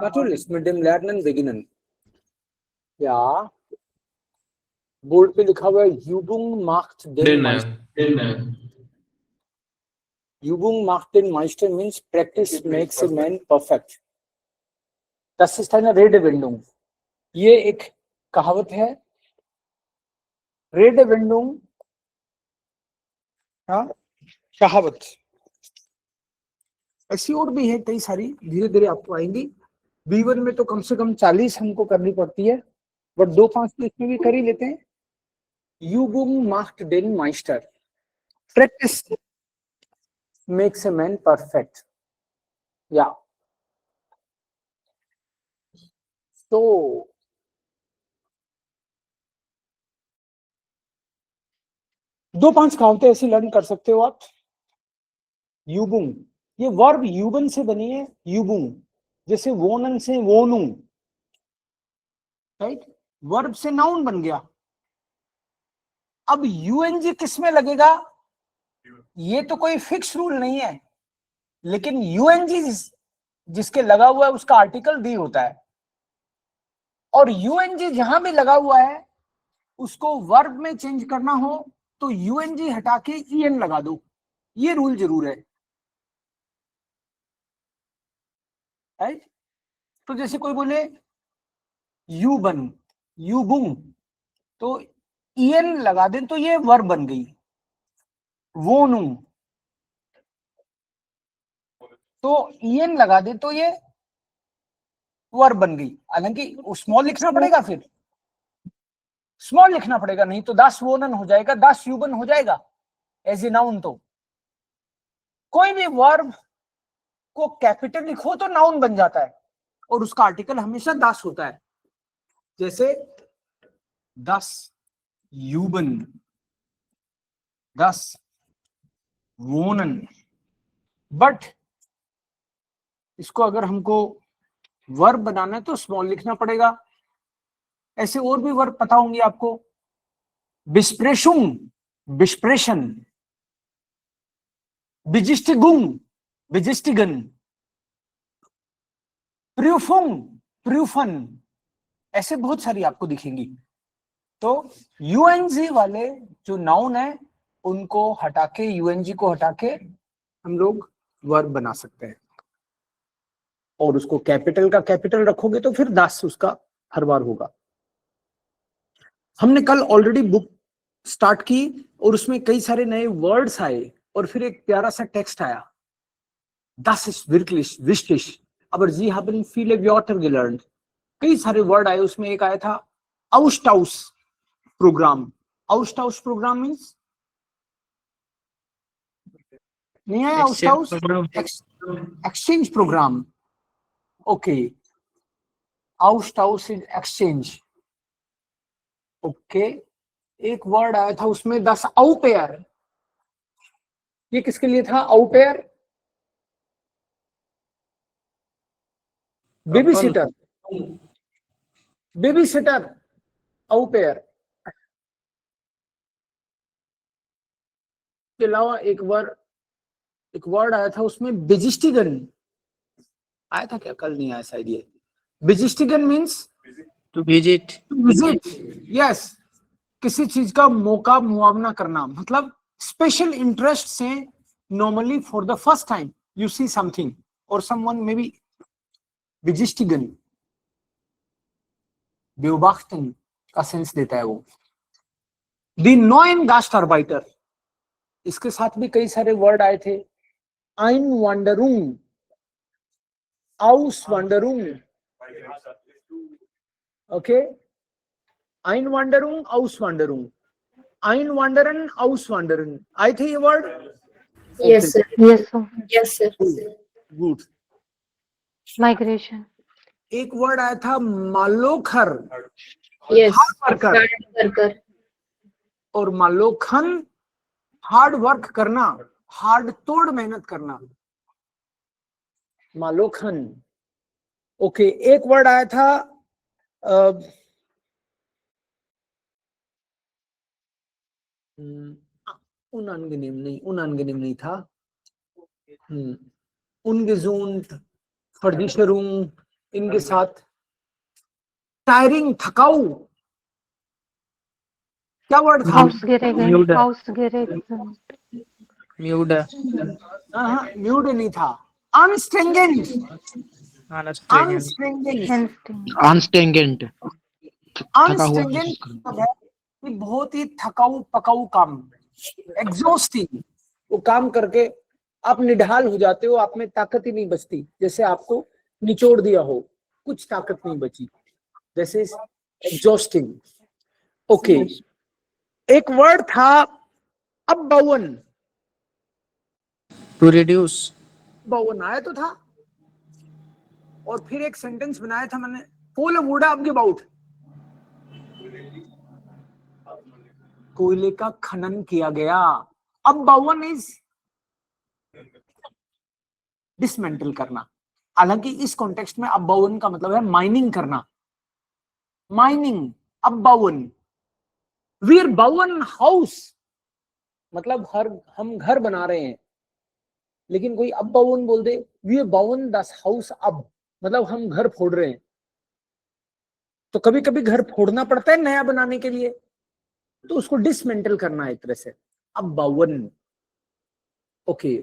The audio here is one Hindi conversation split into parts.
Natürlich, mit dem Lernen beginnen. Ja, board पे लिखा हुआ है Übung macht den Meister. Übung macht den Meister means practice makes a man perfect. Das ist eine Redewendung. ये एक कहावत है. Redewendung, हाँ, कहावत. ऐसी और भी है कई सारी, धीरे धीरे आपको आएंगी. B1 में तो कम से कम 40 हमको करनी पड़ती है, बट 2-5 तो इसमें भी कर ही लेते हैं. Übung macht den Meister. Practice makes a man perfect. Yeah. So, दो 5 कहावतें ऐसी लर्न कर सकते हो आप. यूबुंग, ये वर्ब यूबन से बनी है. यूबुंग जैसे वोनन से वोनु, राइट. वर्ब से नाउन बन गया. अब यूएनजी किस में लगेगा, ये तो कोई फिक्स रूल नहीं है, लेकिन यूएनजी जिसके लगा हुआ है उसका आर्टिकल दी होता है. और यूएनजी जहां भी लगा हुआ है उसको वर्ब में चेंज करना हो तो यूएनजी हटा के ईएन लगा दो. ये रूल जरूर है, राइट. तो जैसे कोई बोले यूबन, यूबुंग, तो ईएन लगा दें तो ये वर्ब बन गई. वोनु, तो ईएन लगा दें तो ये वर्ब बन गई. हालांकि स्मॉल लिखना पड़ेगा, फिर स्मॉल लिखना पड़ेगा, नहीं तो दास वोनन हो जाएगा, दास यूबन हो जाएगा एज ए नाउन. तो कोई भी वर्ब को कैपिटल लिखो तो नाउन बन जाता है और उसका आर्टिकल हमेशा दास होता है. जैसे दास यूबन, दास वोनन. बट इसको अगर हमको वर्ब बनाना है तो स्मॉल लिखना पड़ेगा. ऐसे और भी वर्ब पता होंगे आपको. बिस्प्रेशुंग, बिस्प्रेशन. बिजिस्टिगुंग, बिजिस्टिगन. प्रूफुंग, प्रूफन. ऐसे बहुत सारी आपको दिखेंगी. तो यूएनजी वाले जो नाउन है उनको हटा के, यूएनजी को हटा के हम लोग वर्ब बना सकते हैं. और उसको कैपिटल का कैपिटल रखोगे तो फिर दास उसका हर बार होगा. हमने कल ऑलरेडी बुक स्टार्ट की और उसमें कई सारे नए वर्ड्स आए और फिर एक प्यारा सा टेक्स्ट आया. Das ist wirklich wichtig, aber Sie haben viele Wörter gelernt. कई सारे वर्ड आए. उसमें एक आया था Austausch programme. Austausch programme means नहीं है. Austausch exchange programme. Okay, Austausch is exchange. Okay, एक वर्ड आया था उसमें das Au pair. ये किसके लिए था? Au pair, baby sitter. Baby sitter, Au pair. के अलावा एक वर्ड आया था उसमें बेजिस्टिगन. आया था क्या? कल नहीं आया शायद. ये बेजिस्टिगन means to visit. Visit. Yes, किसी चीज का मौका मुआवना करना. मतलब स्पेशल इंटरेस्ट से normally for the first time you see something और समवन मे बी. बेजिस्टिगन, बेओबाख्तन का सेंस देता है वो. दी नॉइन गास्टारबाइटर, इसके साथ भी कई सारे वर्ड आए थे. आइन वांडरुंग, आउस वांडरुंग. Okay, Einwanderung, Auswanderung. Einwandern, Auswandern. आए थे ये word? Yes, sir. Yes, sir. Yes, sir. Good. Migration. एक वर्ड आया था मालोखर. Yes. Hard worker. Hard worker. और मालोखन हार्ड वर्क करना, हार्ड तोड़ मेहनत करना. मालोखन. ओके, एक वर्ड आया था unangenehm नहीं था. Ungesund, Versicherung, इनके साथ। टायरिंग, थकाऊ, क्या वर्ड था? Ausgeregen. Müde. Ausgeregen. Müde. हाँ, म्यूड नहीं था। अनस्ट्रिंजेंट, Anstrengend. अनस्ट्रिंजेंट, Instinct. Anstrengend. थका हुआ अनस्ट्रिंजेंट महसूस करना। मतलब है कि बहुत ही थकाऊ पकाऊ काम, एग्जॉस्टिंग। वो काम करके आप निढाल हो जाते हो, आप में ताकत ही नहीं बचती, जैसे आपको निचोड़ दिया हो, कुछ ताकत नहीं बची, जैसे एग्जॉस्टिंग। ओके, एक वर्ड था अब बावन, To reduce. बावन आया तो था, और फिर एक सेंटेंस बनाया था मैंने, कोल वुड अब अबाउट, कोयले का खनन किया गया। अब बावन इज डिसमेंटल करना। हालांकि इस कॉन्टेक्स्ट में अब बावन का मतलब है माइनिंग करना, माइनिंग। अब बावन, वीर बावन हाउस, मतलब हम घर बना रहे हैं, लेकिन कोई अब बावन बोल दे, वीर बावन दस हाउस अब, मतलब हम घर फोड़ रहे हैं। तो कभी कभी घर फोड़ना पड़ता है नया बनाने के लिए, तो उसको डिसमेंटल करना है एक तरह से। अब बावन, ओके।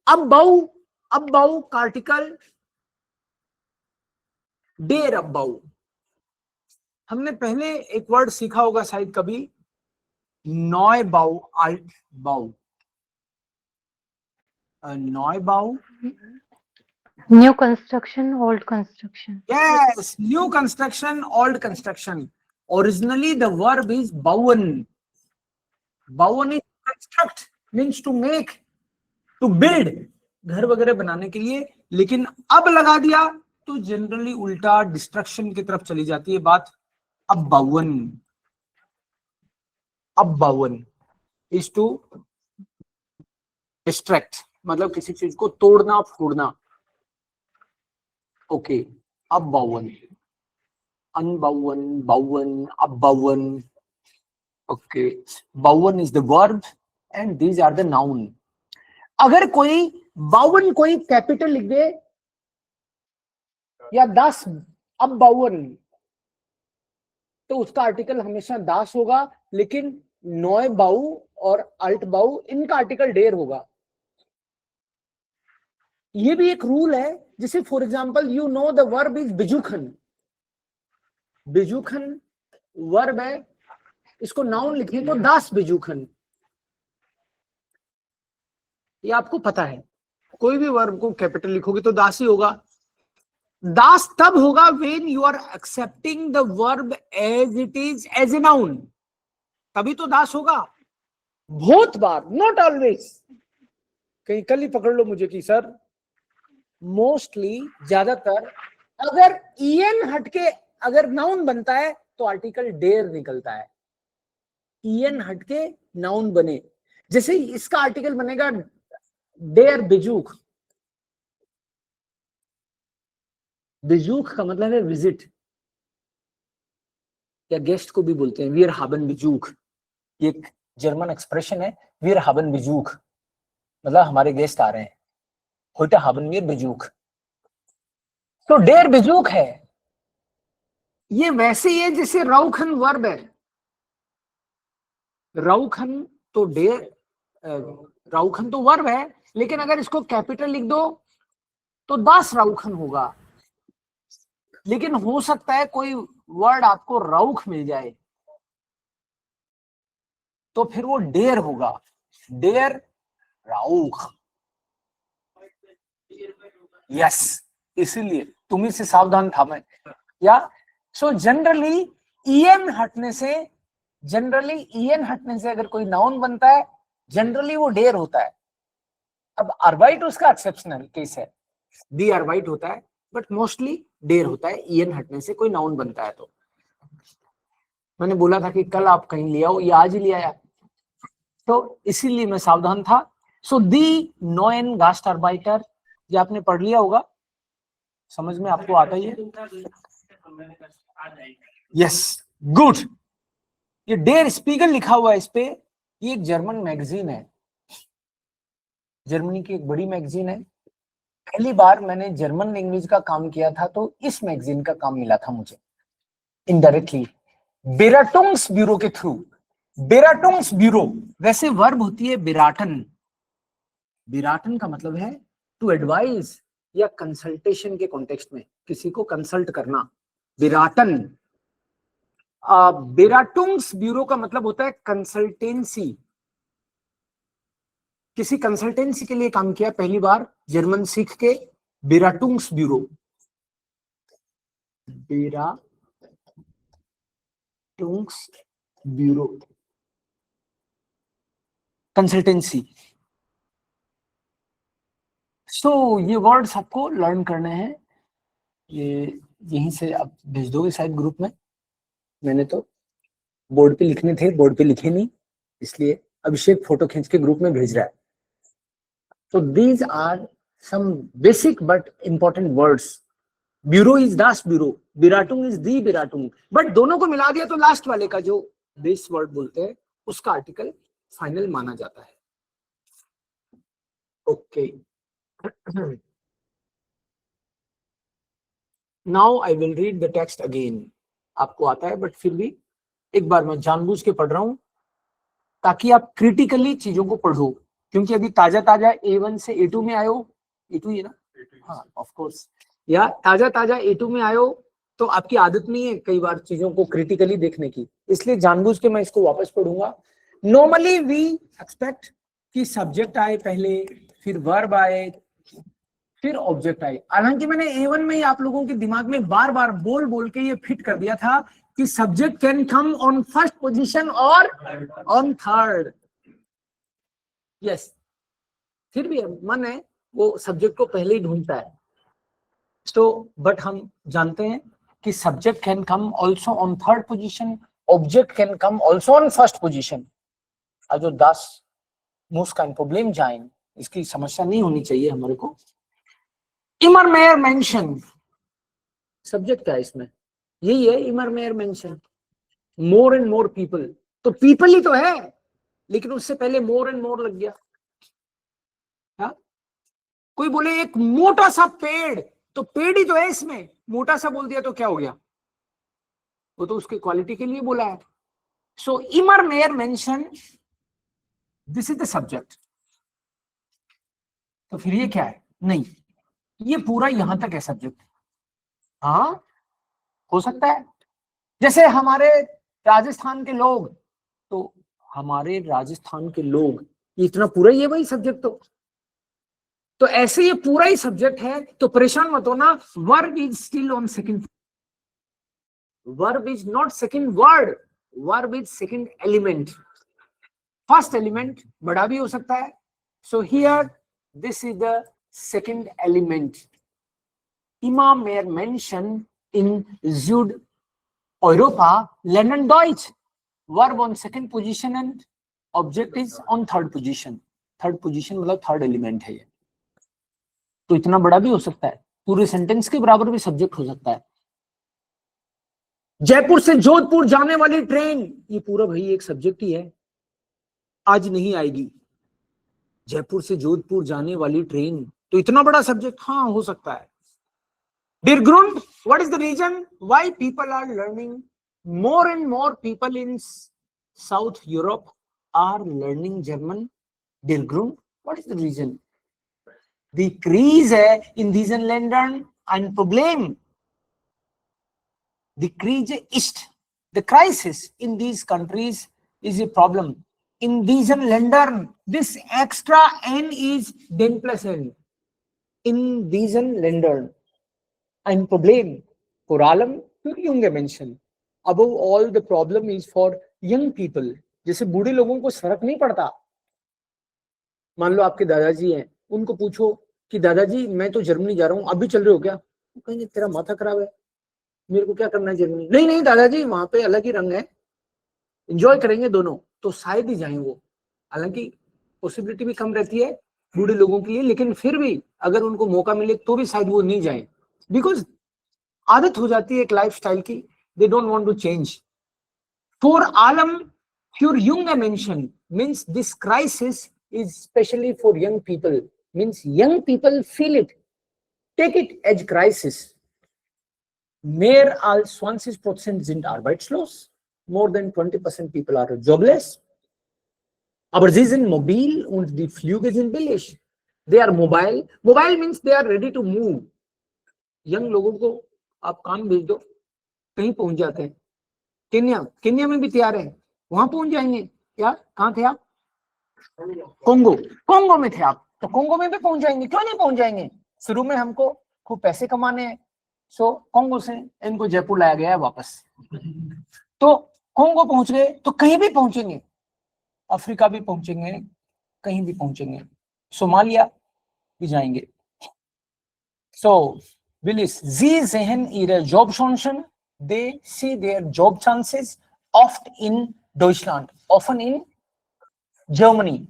अब बाऊ का आर्टिकल डेर। अब बाऊ, हमने पहले एक वर्ड सीखा होगा शायद कभी, नॉय बाऊ, आल्ट बाऊ। नॉय बाऊ, New construction, old construction. yes, new construction, old construction. Originally the verb is bauen. Bauen is construct, means to make, to build, घर वगैरह बनाने के लिए, लेकिन अब लगा दिया तो जनरली उल्टा डिस्ट्रक्शन की तरफ चली जाती है बात। अब बावन, अब बावन इज टू डिस्ट्रैक्ट, मतलब किसी चीज को तोड़ना फोड़ना। ओके, अब बावन, अनबावन, बावन, अब बावन। ओके, बावन is the verb and these are the noun. अगर कोई बावन कोई कैपिटल लिख दे या दास, अब बावन, तो उसका आर्टिकल हमेशा दास होगा, लेकिन नॉय बाऊ और अल्ट बाऊ इनका आर्टिकल डेर होगा। ये भी एक रूल है, जैसे for example you know the verb is बिजुखन, बिजुखन वर्ब है, इसको नाउन लिखें तो दास बिजुखन, ये आपको पता है। कोई भी वर्ब को कैपिटल लिखोगे तो दास ही होगा। दास तब होगा when you are excepting the verb as it is, as a noun, तभी तो दास होगा। बहुत बार, नॉट ऑलवेज, कहीं कल ही पकड़ लो मुझे कि सर मोस्टली, ज्यादातर अगर ईएन हटके अगर नाउन बनता है तो आर्टिकल डेर निकलता है। ईएन हटके नाउन बने, जैसे इसका आर्टिकल बनेगा डेर बिजूख। बिजूख का मतलब है विजिट, या गेस्ट को भी बोलते हैं, वीर हाबन बिजूख। ये एक जर्मन एक्सप्रेशन है, वीर हाबन बिजूख, मतलब हमारे गेस्ट आ रहे हैं। होटा हाबन वीर बिजूख, तो डेर बिजूख है। ये वैसे ही है जैसे राउखन वर्ब है, राउखन तो डेर, राउखन तो वर्ब है, लेकिन अगर इसको कैपिटल लिख दो तो दास राउखन होगा। लेकिन हो सकता है कोई वर्ड आपको राउख मिल जाए तो फिर वो डेर होगा, डेर राउख। यस, इसीलिए तुम्ही से सावधान था मैं। या सो जनरली ईएन हटने से, जनरली ईएन हटने से अगर कोई नाउन बनता है जनरली वो डेर होता है। अब अर्बाइट उसका एक्सेप्शनल केस है, दी अर्बाइट होता है, बट मोस्टली डेर होता है ईएन हटने से कोई नाउन बनता है। तो मैंने बोला था कि कल आप कहीं ले आओ, ये आज ही ले आया, तो इसीलिए मैं सावधान था। सो दी नोएन गास्टार्बाइटर, ये आपने पढ़ लिया होगा, समझ में आपको आता ही है। Yes, good. ये डेर स्पीगल लिखा हुआ है इस पे, ये एक जर्मन मैगजीन है, जर्मनी की एक बड़ी मैगजीन है, पहली बार मैंने जर्मन लैंग्वेज का काम किया था तो इस मैगजीन का काम मिला था मुझे इनडायरेक्टली, बेराटुंग्स ब्यूरो के थ्रू। बेराटुंग्स ब्यूरो वैसे वर्ब होती है बेराटन। बेराटन का मतलब है टू एडवाइज या कंसल्टेशन के कॉन्टेक्स्ट में किसी को कंसल्ट करना, बेराटन। बेराटुंग्स ब्यूरो का मतलब होता है कंसल्टेंसी। किसी कंसल्टेंसी के लिए काम किया पहली बार जर्मन सीख के, बेराटुंग्स ब्यूरो। बेराटुंग्स ब्यूरो कंसल्टेंसी। सो ये वर्ड्स आपको लर्न करने हैं, ये यहीं से आप भेज दोगे शायद ग्रुप में। मैंने तो बोर्ड पे लिखने थे, बोर्ड पे लिखे नहीं, इसलिए अभिषेक फोटो खींच के ग्रुप में भेज रहा है। So these are some basic but important words. Bureau is das Bureau, Beratung is the Beratung. But दोनों को मिला दिया तो लास्ट वाले का जो बेस वर्ड बोलते हैं उसका आर्टिकल फाइनल माना जाता है। Okay, now I will read the text again. आपको आता है बट फिर भी एक बार मैं जानबूझ के पढ़ रहा हूं ताकि आप क्रिटिकली चीजों को पढ़ो, क्योंकि अभी ताजा ताजा A1 से A2 में आयो। A2 है ना? हाँ ऑफ कोर्स, या ताजा ताजा A2 में आयो तो आपकी आदत नहीं है कई बार चीजों को क्रिटिकली देखने की, इसलिए जानबूझ के मैं इसको वापस पढ़ूंगा। नॉर्मली वी एक्सपेक्ट कि सब्जेक्ट आए पहले, फिर वर्ब आए, फिर ऑब्जेक्ट आए। हालांकि मैंने A1 में ही आप लोगों के दिमाग में बार बार बोल बोल के ये फिट कर दिया था कि subject can come on first position और ऑन थर्ड। यस, फिर भी मन है वो सब्जेक्ट को पहले ही ढूंढता है। तो बट हम जानते हैं कि subject can come also on third position, object can come also on first position. Also das muss kein Problem sein, इसकी समस्या नहीं होनी चाहिए हमारे को। immer mehr Menschen, सब्जेक्ट क्या है इसमें? यही है immer mehr Menschen, more and more people। तो people ही तो है, लेकिन उससे पहले more and more लग गया। हाँ, कोई बोले एक मोटा सा पेड़, तो पेड़ ही तो है इसमें, मोटा सा बोल दिया तो क्या हो गया? वो तो उसकी क्वालिटी के लिए बोला है। सो immer mehr Menschen, this is the subject. तो फिर ये क्या है? नहीं, ये पूरा यहां तक है सब्जेक्ट। हाँ हो सकता है, जैसे हमारे राजस्थान के लोग, तो हमारे राजस्थान के लोग, ये इतना पूरा ही है भाई सब्जेक्ट। तो ऐसे ये पूरा ही सब्जेक्ट है, तो परेशान मत होना। Verb is still on second, verb is not second word, verb is second element. First element बड़ा भी हो सकता है। So here this is the second element. immer mehr Menschen in Südeuropa lernen Deutsch. Verb on second position and object is on third position. Third position मतलब थर्ड एलिमेंट है ये। तो इतना बड़ा भी हो सकता है, पूरे सेंटेंस के बराबर भी सब्जेक्ट हो सकता है। जयपुर से जोधपुर जाने वाली ट्रेन, ये पूरा भाई एक सब्जेक्ट ही है, आज नहीं आएगी। जयपुर से जोधपुर जाने वाली ट्रेन, तो इतना बड़ा सब्जेक्ट हाँ हो सकता है। Der Grund, what is the reason why people are learning, more and more people in South Europe are learning German? Der Grund, what is the reason? Die Krise in diesen Ländern ein Problem. Die Krise ist, the crisis in these countries is a problem. In diesen Ländern, this extra N is den plus N. In diesen Ländern ein Problem. Vor allem für junge Menschen. Above all, the problem is for young people. जैसे बूढ़े लोगों को फर्क नहीं पड़ता। मान लो आपके दादाजी हैं, उनको पूछो कि दादाजी मैं तो जर्मनी जा रहा हूँ, अभी चल रहे हो क्या? वो कहेंगे तेरा माथा खराब है, मेरे को क्या करना है जर्मनी। नहीं नहीं दादाजी, वहां पे अलग ही रंग है, एंजॉय करेंगे दोनों, तो शायद ही जाएं वो। हालांकि पॉसिबिलिटी भी कम रहती है बूढ़े लोगों के लिए, लेकिन फिर भी अगर उनको मौका मिले तो भी शायद वो नहीं जाए, बिकॉज आदत हो जाती है एक लाइफस्टाइल की, they don't want to change. For आलम für junge Menschen means this crisis is especially for young people, means young people feel it, Take it as crisis. Mehr als 20% sind arbeitslos. More than 20% people are jobless. Aber sie sind mobil und die Flüge sind billig. They are mobile. Mobile means they are ready to move. Young लोगों को आप काम भेज दो, कहीं पहुंच जाते हैं. केन्या में भी तैयार है, वहां पहुंच जाएंगे. क्या, कहाँ थे आप? कोंगो में थे आप, तो कोंगो में भी पहुंच जाएंगे. क्यों नहीं पहुंच जाएंगे? शुरू में हमको खूब पैसे कमाने हैं, सो कोंगो से इनको जयपुर लाया गया है वापस. तो कोंगो पहुंच गए तो कहीं भी पहुंचेंगे, अफ्रीका भी पहुंचेंगे, कहीं भी पहुंचेंगे, सोमालिया भी जाएंगे. So Willis, sie sehen ihre Jobchancen, they see their job chances oft in Deutschland, often in Germany,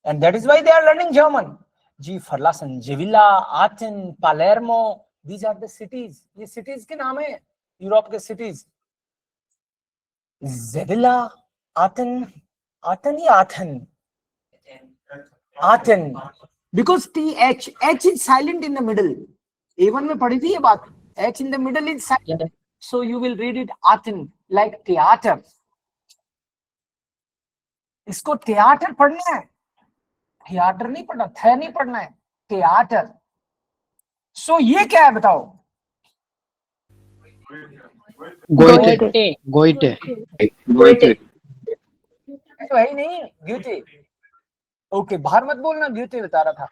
and that is why they are learning German. Ji verlassen Sevilla, Aachen, Palermo, these are the cities. ये cities के नाम है, यूरोप के cities. Sevilla, Aachen या Aachen, because H is silent in the middle. A1 में पढ़ी थी ये बात. H in the middle is silent, so you will read it Aachen, like theater. इसको theater पढ़ना है, थिएटर नहीं पढ़ना, थे नहीं पढ़ना है, थिएटर. सो ये क्या है बताओ? गोइटे. तो है ही नहीं, ग्यूटे. ओके, बाहर मत बोलना, ग्यूटे बता रहा था.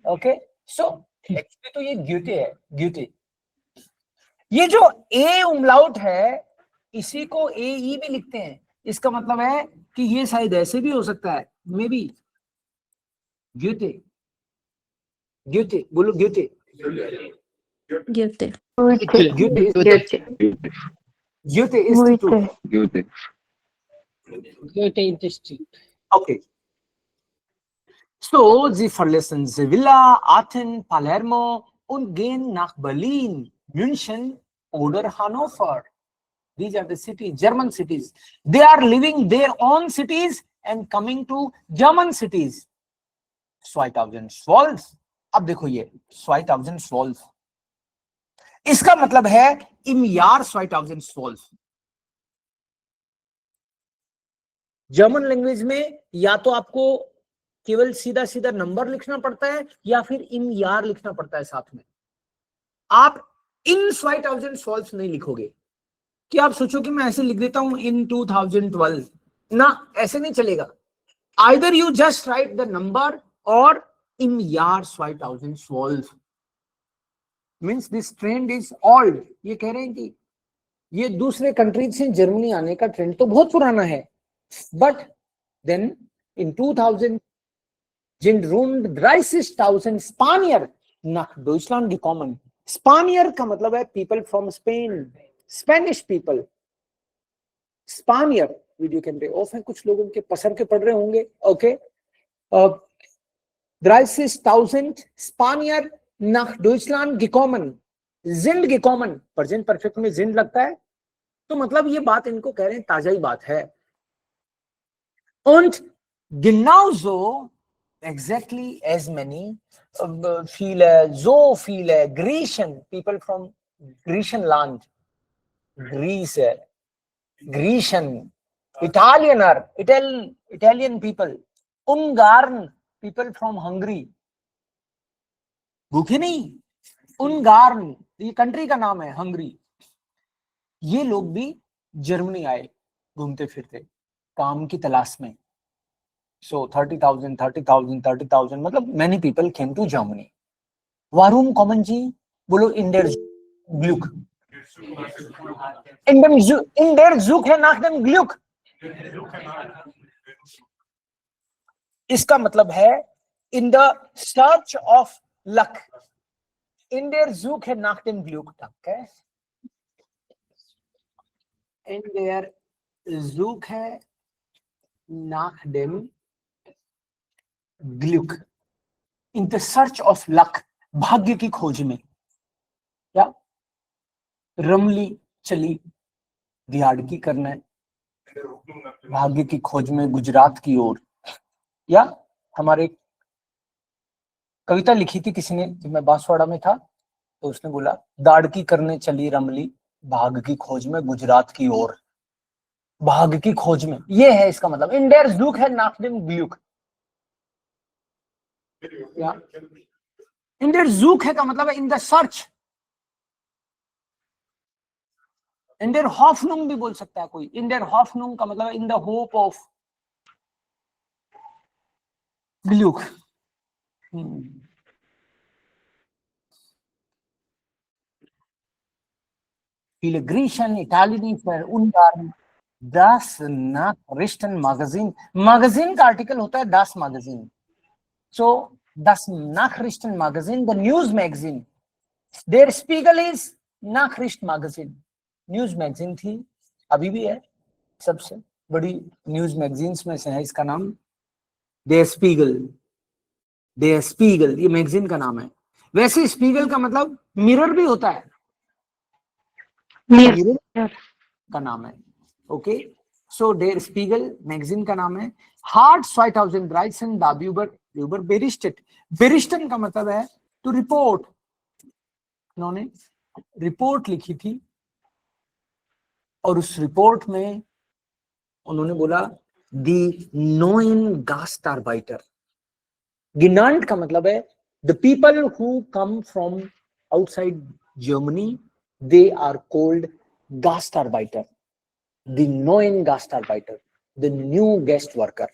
ओके, सो एक्चुअली तो ये ग्यूटे है, ग्यूटे. ये जो ए उमलाउट है, इसी को ए ई भी लिखते हैं. इसका मतलब है कि ये शायद ऐसे भी हो सकता है, मे बी. ग्यूटे, ग्यूटे बोलो, ग्यूटे. Goethe. Goethe Institute. Goethe Institute. Okay. So, sie verlassen Sevilla, Aachen, Palermo und gehen nach Berlin, München oder Hannover. These are the cities, German cities. They are leaving their own cities and coming to German cities. 2012. अब देखो ये 2012. इसका मतलब है im Jahr 2012. जर्मन लैंग्वेज में या तो आपको केवल सीधा सीधा नंबर लिखना पड़ता है या फिर im Jahr लिखना पड़ता है साथ में. आप in 2012 नहीं लिखोगे कि आप सोचो कि मैं ऐसे लिख देता हूं in 2012 ना, ऐसे नहीं चलेगा. Either you just write the number or im Jahr 2012. Means this trend is old. ये कह रहे हैं कि ये दूसरे कंट्रीज से जर्मनी आने का ट्रेंड तो बहुत पुराना है, but then in 2000 sind rund 30.000 Spanier nach Deutschland gekommen. Spanier का मतलब है people from Spain, Spanish people. Spanier video कैमरे ऑफ है, कुछ लोगों के पसर के पढ़ रहे होंगे. Okay, 30.000 Spanier nach Deutschland gekommen. Sind gekommen, present perfect में sind लगता है, तो मतलब ये बात इनको कह रहे हैं ताजा ही बात है. Und genauso exactly as many so viele Griechen, people from Griechenland, Greece, Griechen, Italian people, Ungarn, people from Hungary. भूखे नहीं, उनगार्न ये कंट्री का नाम है, हंगरी. ये लोग भी जर्मनी आए घूमते फिरते काम की तलाश में. सो 30,000 मतलब many people came to Germany. Warum kommen Sie? बोलो in der Glück. In der Suche nach dem Glück. इसका मतलब है in the search of luck. In der Suche nach dem Glück. Okay? In der Suche nach dem Glück. In the search of luck. भाग्य की खोज में. या रमली चली दिहाड़की करना है भाग्य की खोज में गुजरात की ओर. या हमारे कविता लिखी थी किसी ने जब मैं बांसवाड़ा में था, तो उसने बोला दाड़की करने चली रमली, भाग की खोज में गुजरात की ओर। भाग की खोज में, ये है इसका मतलब। इन देयर ज़ूक है nach dem Glück। या इन देयर ज़ूक है का मतलब है in the search. In their Hoffnung भी बोल सकता है कोई। इन देयर Hoffnung का मतलब है in the hope of Glück। Viele Griechen, Italienischer, Ungarn, Das Nachrichten Magazin। magazine का आर्टिकल होता है Das Magazine। So Das Nachrichten Magazine, the news magazine. Der Spiegel is Nachricht Magazine। News magazine थी, अभी भी है, सबसे बड़ी न्यूज मैगजीन्स में से है। इसका नाम Der Spiegel। Der Spiegel ये मैगजीन का नाम है। वैसे स्पीगल का मतलब मिरर भी होता है, मिरर का नाम है। ओके, सो डेर स्पीगल मैगजीन का नाम है। Heart 2013 दाब्यूबर Uber बेरिस्टेट। बेरिस्टन का मतलब है टू रिपोर्ट। उन्होंने रिपोर्ट लिखी थी और उस रिपोर्ट में उन्होंने बोला दी नोइन गास्टारबाइटर। गिनांट का मतलब है the people who come from outside Germany, they are called गास्टारबाइटर। The neuen Gastarbeiter, the new guest worker।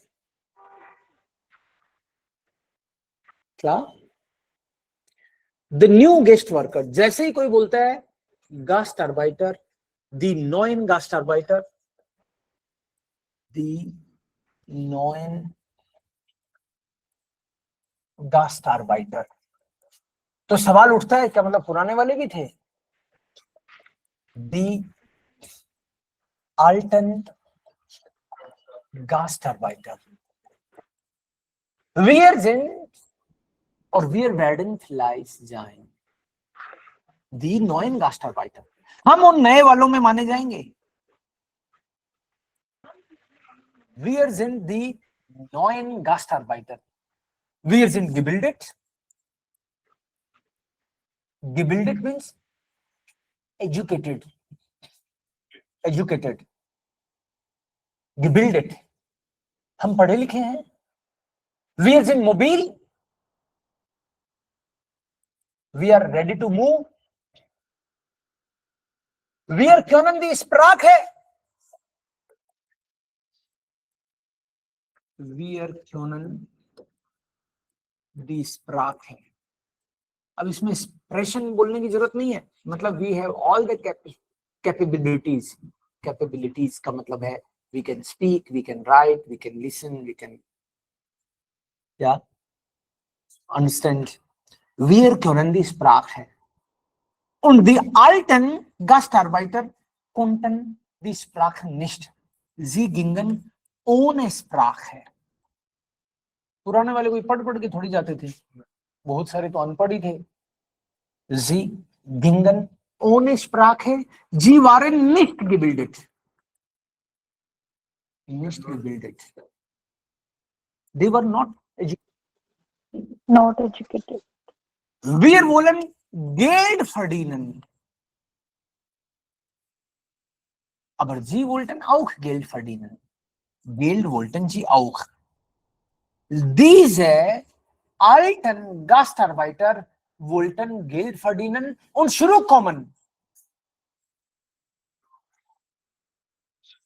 क्या? The new guest worker। जैसे ही कोई बोलता है Gastarbeiter, the neuen Gastarbeiter, the neuen Gastarbeiter, तो सवाल उठता है क्या मतलब पुराने वाले भी थे? The alten Gastarbeiter। Wir sind और wir werden vielleicht sein die neuen Gastarbeiter। हम उन नए वालों में माने जाएंगे। Wir sind die neuen Gastarbeiter। Wir sind gebildet। Gebildet means educated। Educated। gebildet हम पढ़े लिखे हैं। Wir sind mobil। We are ready to move। Wir können die Sprache। Wir können die Sprache। अब इसमें एक्सप्रेशन बोलने की जरूरत नहीं है, मतलब we have all the capabilities. Capabilities का मतलब है we can speak, we can write, we can listen, we can या understand. Wir können die Sprache। Und die alten Gastarbeiter konnten die Sprache nicht। Sie gingen ohne Sprache। पुराने वाले कोई पढ़ पढ़ के थोड़ी जाते थे, बहुत सारे तो अनपढ़ ही थे। Sie gingen ohne Sprache। Sie waren nicht gebildet। Nicht gebildet। They were not educated। Not educated। Wir wollen Geld verdienen। Aber sie wollten auch Geld verdienen। Geld wollten sie auch। Diese alten Gastarbeiter wollten Geld verdienen und zurückkommen।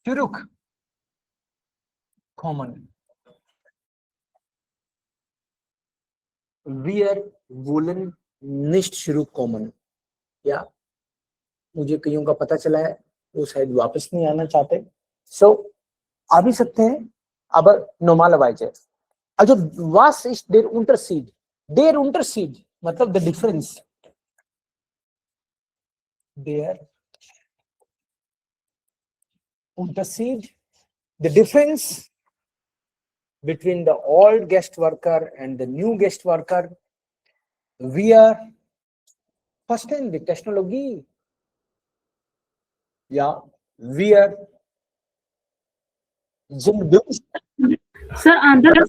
Zurückkommen। Wir wollen nicht zurückkommen। या मुझे कईयों का पता चला है वो शायद वापस नहीं आना चाहते। सो आ भी सकते हैं, aber normalerweise। Also was ist der Unterschied? Der Unterschied मतलब the difference। Der Unterschied, the difference between the old guest worker and the new guest worker। Wir verstehen die Technologie। Ja, wir sind sir answer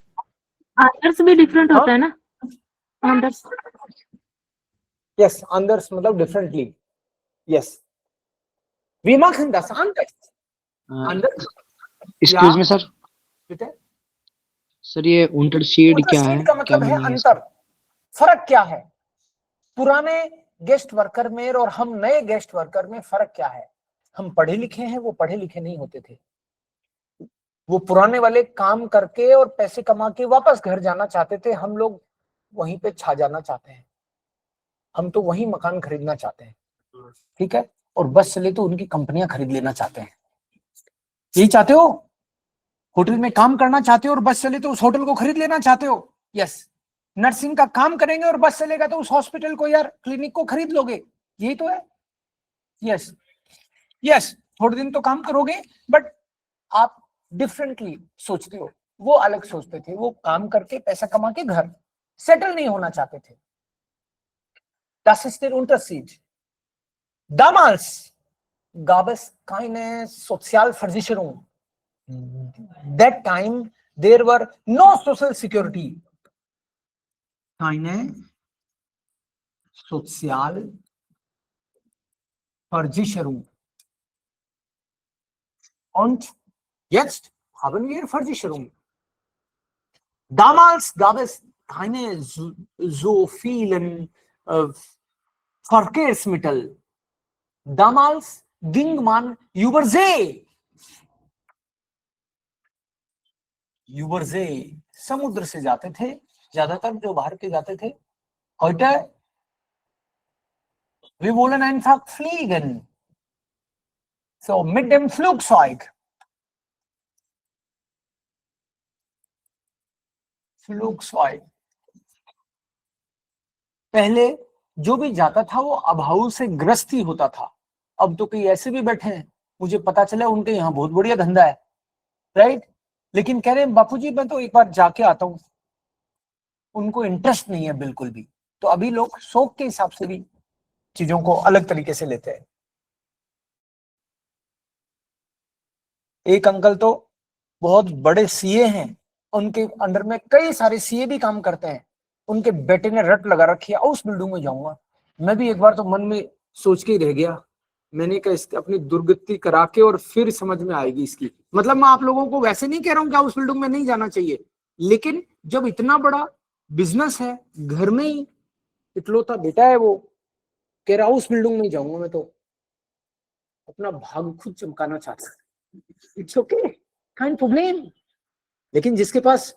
answers भी डिफरेंट होता है ना? आंसर्स Yes, anders मतलब differently. Yes. Wie machen das anders? Anders? Excuse me sir, बेटा सर ये unterschied क्या है? Unterschied का क्या मतलब है meaning है इसका? अंतर, फर्क क्या है? पुराने गेस्ट वर्कर में और हम नए गेस्ट वर्कर में फर्क क्या है? हम पढ़े लिखे हैं, वो पढ़े लिखे नहीं होते थे। वो पुराने वाले काम करके और पैसे कमा के वापस घर जाना चाहते थे, हम लोग वहीं पे छा जाना चाहते हैं। हम तो वहीं मकान खरीदना चाहते हैं, ठीक है, और बस चले तो उनकी कंपनियां खरीद लेना चाहते हैं। यही चाहते हो? होटल में काम करना चाहते हो और बस चले तो उस होटल को खरीद लेना चाहते हो? यस। नर्सिंग का काम करेंगे और बस चलेगा तो उस हॉस्पिटल को, यार क्लिनिक को खरीद लोगे, यही तो है। यस यस, थोड़े दिन तो काम करोगे, बट आप डिफरेंटली सोचते हो, वो अलग सोचते थे, वो काम करके पैसा कमा के घर सेटल नहीं होना चाहते थे। Das ist der Unterschied. Damals gab es keine Sozialversicherung. That time there were no social security. Keine Sozialversicherung. Und jetzt haben wir Versicherung. Damals gab es keine so vielen Verkehrsmittel. Damals ging man über See. Über See, समुद्र से जाते थे ज्यादातर जो बाहर के जाते थे। Heute wir wollen einfach fliegen. So mit dem Flugzeug. Flugzeug. पहले जो भी जाता था वो अभाव से ग्रस्त ही होता था। अब तो कई ऐसे भी बैठे हैं, मुझे पता चला उनके यहाँ बहुत बढ़िया धंधा है, राइट, लेकिन कह रहे हैं बापूजी मैं तो एक बार जाके आता हूँ। उनको इंटरेस्ट नहीं है बिल्कुल भी। तो अभी लोग शौक के हिसाब से भी चीजों को अलग तरीके से लेते हैं। एक अंकल तो बहुत बड़े सीए हैं, उनके अंडर में कई सारे सीए भी काम करते हैं। उनके बेटे ने रट लगा रखी है उस बिल्डिंग में जाऊंगा। मैं भी एक बार तो मन में सोच के ही रह गया, मैंने कहा अपनी दुर्गति करा के और फिर समझ में आएगी इसकी। मतलब मैं आप लोगों को वैसे नहीं कह रहा हूँ कि उस बिल्डिंग में नहीं जाना चाहिए, लेकिन जब इतना बड़ा बिजनेस है, घर में ही इकलौता बेटा है, वो कह रहा उस बिल्डिंग में जाऊंगा, मैं तो अपना भाग खुद चमकाना चाहता। It's okay, kind problem. लेकिन जिसके पास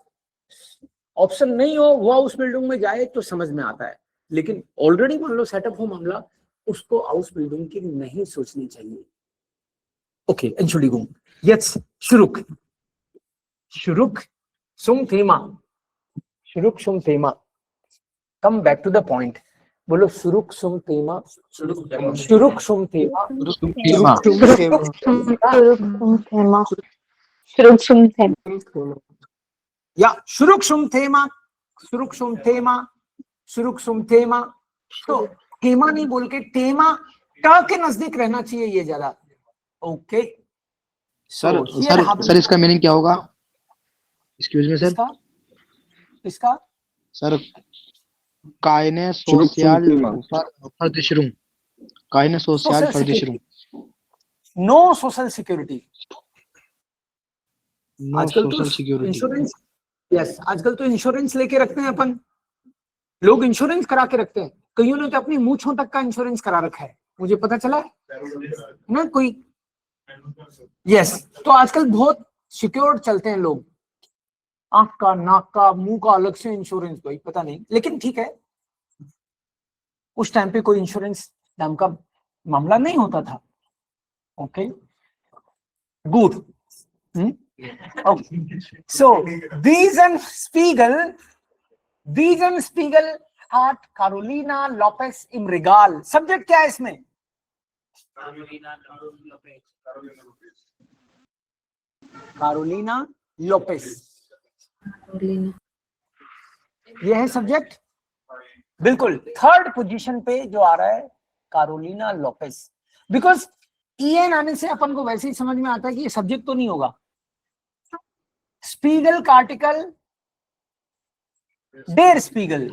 ऑप्शन नहीं हो वो उस बिल्डिंग में जाए तो समझ में आता है, लेकिन ऑलरेडी मान लो सेटअप हो मामला, उसको हाउस बिल्डिंग की नहीं सोचनी चाहिए। Okay, Entschuldigung. Jetzt zurück. Zurück zum Thema. Zurück zum Thema. Come back to the point. बोलो zurück zum Thema. Zurück zum Thema. Ja, zurück zum Thema. Zurück zum Thema. Zurück zum Thema. तो थेमा नहीं बोल के टेमा टा के नजदीक रहना चाहिए ये ज्यादा। ओके सर सर इसका मीनिंग क्या होगा? एक्सक्यूज मी सर, इसका sir keine Sozialversicherung, keine Sozialversicherung, no social security. No आजकल सोशल तो सिक्योरिटी। इंश्योरेंस, यस, आजकल तो इंश्योरेंस लेके रखते हैं अपन, लोग इंश्योरेंस करा के रखते हैं। कईयों ने तो अपनी मूंछों तक का इंश्योरेंस करा रखा है, मुझे पता चला ना कोई। यस, तो आजकल बहुत सिक्योर्ड चलते हैं लोग, आंख का, नाक का, मुंह का अलग से इंश्योरेंस, भाई पता नहीं, लेकिन ठीक है, उस टाइम पे कोई इंश्योरेंस नाम का मामला नहीं होता था। Okay good. So Wiesenspiegel hat Carolina Lopez im Regal. Subject क्या है इसमें? Carolina Lopez, ये है सब्जेक्ट। बिल्कुल थर्ड पोजीशन पे जो आ रहा है कारोलिना लोपेस, बिकॉज ईएन आने से अपन को वैसे ही समझ में आता है कि ये सब्जेक्ट तो नहीं होगा। स्पीगल का आर्टिकल डेर स्पीगल,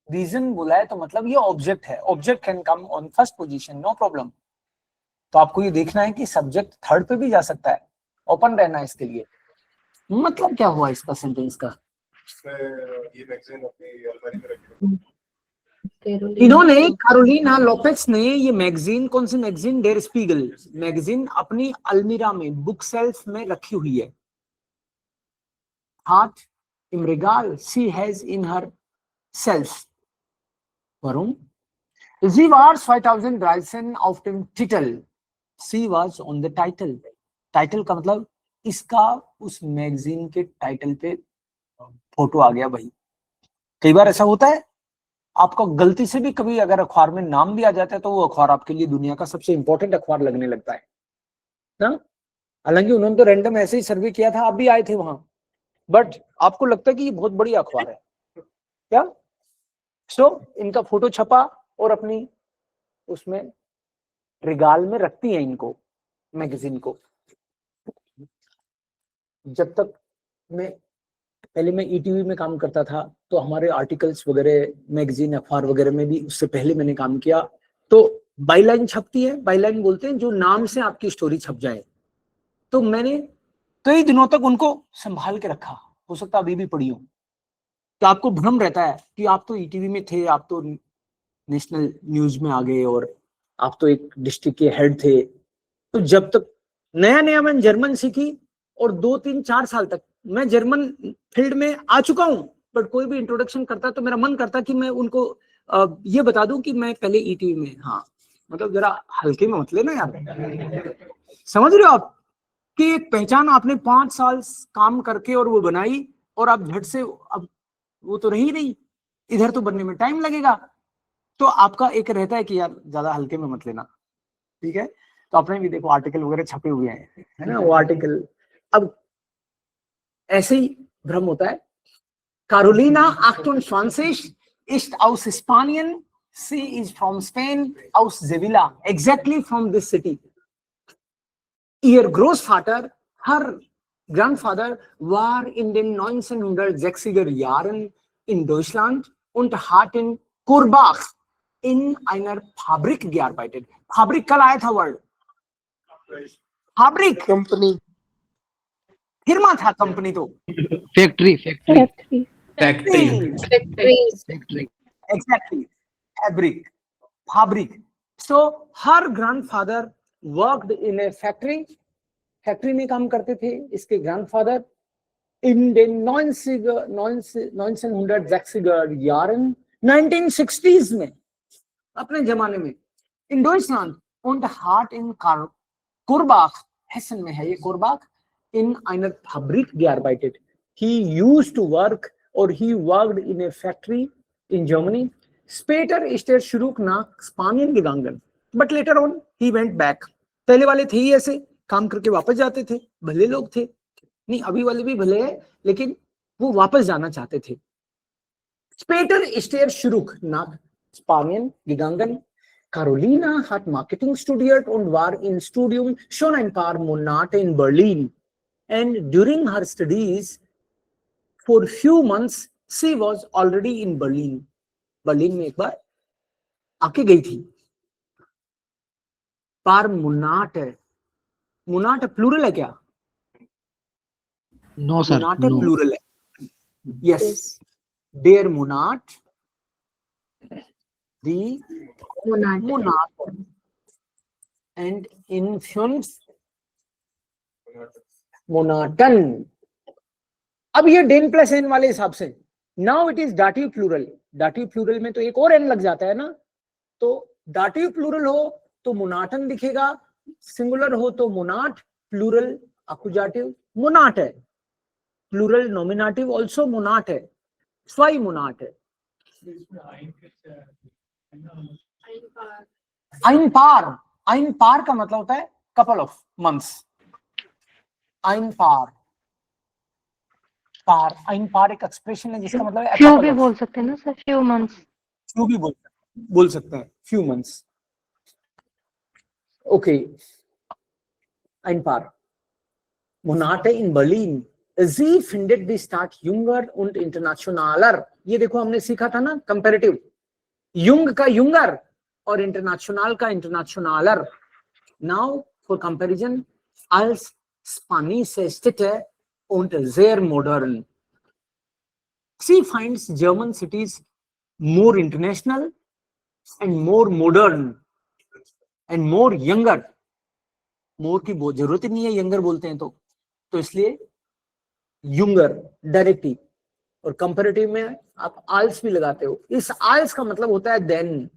रीजन बोला है तो मतलब ये ऑब्जेक्ट है, object can come on first position, no problem. तो आपको ये देखना है कि सब्जेक्ट थर्ड पे भी जा सकता है, ओपन रहना है इसके लिए। मतलब क्या हुआ इसका सेंटेंस का? ये मैगजीन अपनी अलमारी में रखी इन्होंने कैरोलिना लोपेज ने ये मैगजीन, कौन सी मैगजीन? डेर स्पीगल मैगजीन अपनी अलमीरा में, बुक सेल्फ में रखी हुई है। हाथ im Regal she has in her self. Warum? Sie war 2013 auf dem Titel. She was on the title. Title का मतलब इसका उस मैगजीन के टाइटल पे फोटो आ गया भाई। कई बार ऐसा होता है, आपको गलती से भी कभी अगर अखबार में नाम भी आ जाता है तो वो अखबार आपके लिए दुनिया का सबसे इंपॉर्टेंट अखबार लगने लगता है ना। हालांकि उन्होंने तो रैंडम ऐसे ही सर्वे किया था, आप भी आए थे वहां, बट आपको लगता है कि ये बहुत बड़ी अखबार है क्या? इनका फोटो छपा और अपनी उसमें रिगाल में रखती है इनको, मैगजीन को। जब तक पहले मैं ईटीवी में काम करता था तो हमारे आर्टिकल्स वगैरह मैगजीन अखबार वगैरह में भी उससे पहले मैंने काम किया। तो बाईलाइन छपती है, बाईलाइन बोलते हैं जो नाम से आपकी स्टोरी छप जाए। तो मैंने कई दिनों तक उनको संभाल के रखा, हो सकता अभी भी पड़ी हो। तो आपको भ्रम रहता है कि आप तो ईटीवी में थे, आप तो नेशनल न्यूज में आ गए और आप तो एक डिस्ट्रिक्ट के हेड थे। तो जब तक नया नया मैंने जर्मन सीखी और 2-3-4 साल तक मैं जर्मन फील्ड में आ चुका हूं, बट कोई भी इंट्रोडक्शन करता तो मेरा मन करता कि मैं उनको ये बता दूं कि मैं पहले ईटीवी में। हाँ मतलब जरा हल्के में मत लेना यार, समझ रहे हो आप कि एक पहचान आपने 5 साल काम करके और वो बनाई और आप झट से, अब वो तो रही नहीं, इधर तो बनने में टाइम लगेगा। तो आपका एक रहता है कि यार ज्यादा हल्के में मत लेना, ठीक है। तो आपने भी देखो आर्टिकल वगैरह छपे हुए हैं, है ना वो आर्टिकल। अब ऐसे ही भ्रम होता है। Carolina 28 ist aus Spanien, sie ist from Spain, aus Sevilla, exactly from this city. Ihr Großvater, her Grandfather war in den 1960er Jahren in Deutschland und hat in Kurbach in einer Fabrik gearbeitet. Fabrik कल आया था वर्ड, फैब्रिक कंपनी फिरमा था, कंपनी तो factory factory factory factory exactly, fabric. So her grandfather worked in a factory में काम करते थे इसके grandfather in den 1960er Jahren, 1960s में, अपने जमाने में, in Deutschland und hat in Kurbach, Hessen में है ये Kurbach, in einer Fabrik gearbeitet. He used to work or he worked in a factory in Germany. Später ist er zurück nach Spanien gegangen, but later on he went back. पहले वाले थे ही ऐसे, काम करके वापस जाते थे, भले लोग थे, नहीं अभी वाले भी भले हैं, लेकिन वो वापस जाना चाहते थे। Später ist er zurück nach Spanien gegangen. Carolina hat Marketing studiert und war im Studium schon ein paar Monate in Berlin. And during her studies, for few months, she was already in Berlin. Berlin में एक बार आके गई थी। पार मुनाट है, मुनाट प्लूरल है क्या? नो सर, मुनाट नो प्लूरल है, यस। देयर मुनाट, दी मुनाट, एंड इन्फ्लुएंस मोनाटन। अब ये डेन प्लस एन वाले हिसाब से, now it is dative plural. Dative plural में तो एक और एन लग जाता है ना, तो डाटिव प्लूरल हो तो मोनाटन दिखेगा, सिंगुलर हो तो मोनाट, प्लूरल अकुजाटिव मोनाट है, प्लूरल नॉमिनेटिव ऑल्सो मोनाट है, स्वाई मोनाट है। आइन पार, आइन पार का मतलब होता है कपल ऑफ मंथ्स। आइन पार, पार, आइन पार एक एक्सप्रेशन है जिसका मतलब है फ्यू भी बोल सकते हैं ना सर, फ्यू मंथ्स। फ्यू भी बोल सकते हैं, few months. Okay, ein paar Monate in Berlin. Sie findet die Stadt jünger und internationaler. ये देखो हमने सीखा था ना कंपैरेटिव, युंग का युंगर और इंटरनेशनल का इंटरनेशनलर. Now for comparison, als spanische Städte und sehr modern. She finds German cities more international and more modern and more younger. मोर की बहुत जरूरत ही नहीं है, यंगर बोलते हैं तो इसलिए युंगर डायरेक्टली. और कंपैरेटिव में आप आल्स भी लगाते हो. इस आल्स का मतलब होता है than.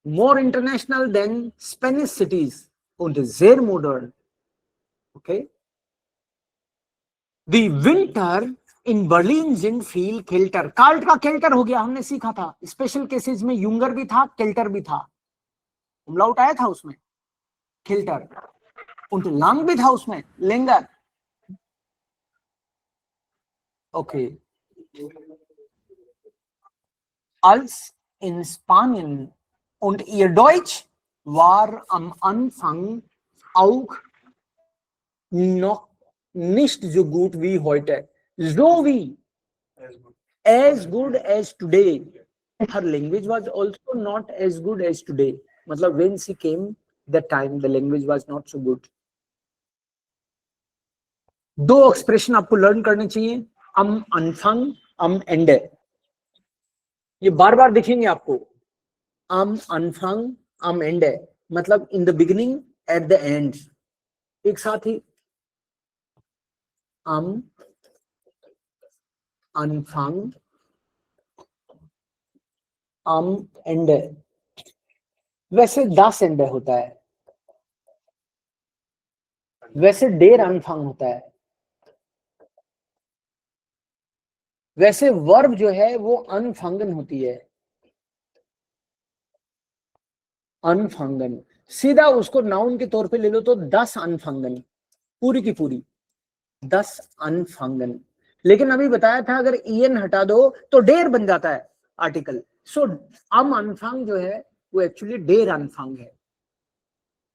More international than Spanish cities und sehr modern. Okay. The winter in Berlin sind viel kälter. काल्ट का केल्टर हो गया, हमने सीखा था. स्पेशल केसेस में युंगर भी था, केल्टर भी था. umlaut आया था उसमें, केल्टर. und lang भी था उसमें, länger. Okay. Als in Spanien und ihr Deutsch war am Anfang auch noch nicht so gut wie heute. So wie as good as today. Her language was also not as good as today. मतलब when she came, that time the language was not so good. दो एक्सप्रेशन आपको लर्न करने चाहिए, am Anfang, am Ende. ये बार बार दिखेंगे आपको. am Anfang, am Ende मतलब in the beginning, at the end. एक साथ ही am Anfang, am Ende. वैसे das Ende होता है, वैसे der Anfang होता है, वैसे वर्ब जो है वो अनफंगन होती है. अनफंगन सीधा उसको नाउन के तौर पे ले लो तो 10 अनफंगन, पूरी की पूरी 10 अनफंगन. लेकिन अभी बताया था अगर ईएन हटा दो तो डेर बन जाता है आर्टिकल. सो अम अनफंग जो है वो एक्चुअली डेर अनफंग है.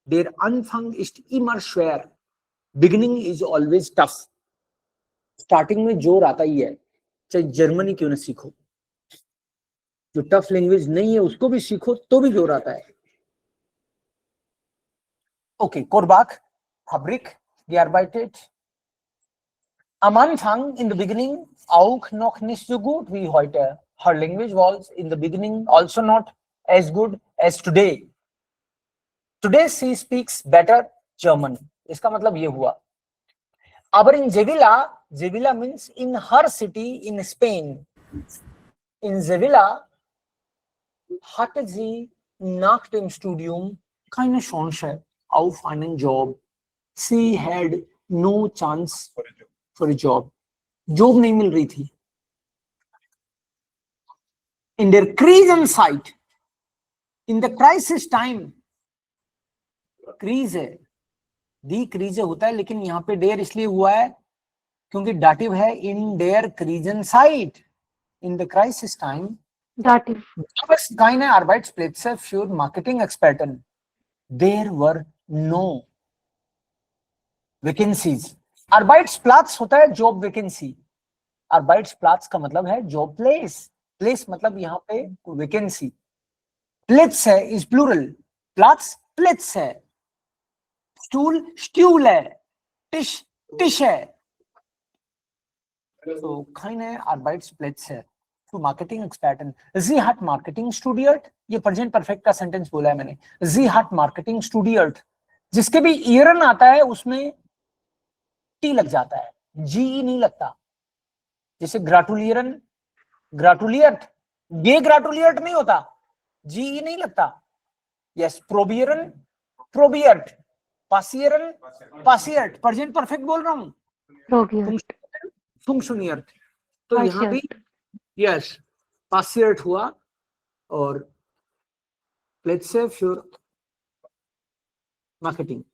डेर अनफंग इज इमर श्वेयर. Beginning is always tough. Starting में जोर आता ही है, चाहे जर्मनी क्यों ना सीखो. जो टफ लैंग्वेज नहीं है उसको भी सीखो तो भी जोर आता है. ओके, कोरबाक, fabric, gearbeitet. Am Anfang, in the beginning, auch noch nicht so gut wie heute. Her language was in the beginning also not as good as today. Today she speaks better German. इसका मतलब ये हुआ. Aber in Sevilla, Sevilla means in her city in Spain. In Sevilla hatte sie nach dem Studium keine Chance auf einen Job. Sie had no chance for a job. Job नहीं मिल रही थी. In der Krisenzeit, in the crisis time, crease है, दी क्रीज होता है, लेकिन यहाँ पे डेयर इसलिए हुआ है क्योंकि डाटिव है. इन डेयर क्रीजन साइट, in the crisis time. Dative. Gab es keine Arbeitsplätze für Marketing-Experten. There were no vacancies. Arbeitsplatz होता है जॉब वैकेंसी. Arbeitsplatz का मतलब है जॉब प्लेस. प्लेस मतलब यहाँ पे वैकेंसी. प्लेट्स है इज प्लूरल. प्लाट्स प्लेट्स है. स्टूल स्ट्यूल है. टिश टिश है. तो keine Arbeitsplätze für Marketing-Experten. Sie hat Marketing studiert. ये प्रेजेंट परफेक्ट का सेंटेंस बोला है मैंने. Sie hat Marketing studiert. जिसके भी ईरन आता है उसमें टी लग जाता है, जी नहीं लगता. जैसे ग्राटुलियरन, ग्राटुलियट, ये ग्राटुलियट नहीं होता, जी नहीं लगता. यस, प्रोबियरन, प्रोबियट, पासियरन, पासियट. प्रेजेंट परफेक्ट बोल रहा हूं. Probiert. फंक्शनियर्ट. तो यहाँ भी यस पासियर्ट हुआ. और let's say für Marketing.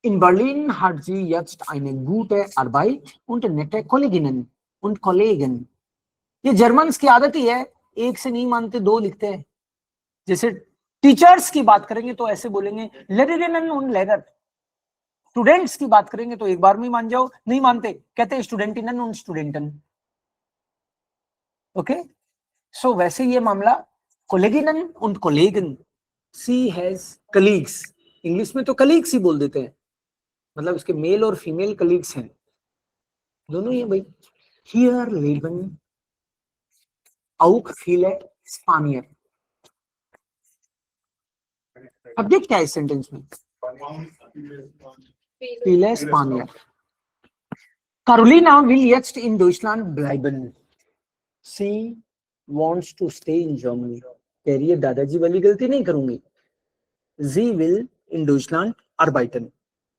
In Berlin hat sie jetzt eine gute Arbeit und nette Kolleginnen und Kollegen. ये जर्मन्स की आदत ही है, एक से नहीं मानते दो लिखते हैं. जैसे टीचर्स की बात करेंगे तो ऐसे बोलेंगे लेरिगेनन und Lehrer. स्टूडेंट्स की बात करेंगे तो एक बार में मान जाओ, नहीं मानते कहते स्टूडेंटिनन und स्टूडेंटन। ओके, सो वैसे ये मामला कोलेगिनन und कोलेगन, सी हैज कलीग्स, इंग्लिश में तो कलीग्स ही बोल देते हैं, मतलब इसके मेल और फीमेल कलीग्स हैं, दोनों ही है भाई। Here Lebon auch viele Spanier। Subject क्या है इस सेंटेंस में? viele Spanier। Carolina will jetzt in Deutschland bleiben। She wants to stay in Germany। कह रही है दादाजी वाली गलती नहीं करूंगी। Sie will in Deutschland arbeiten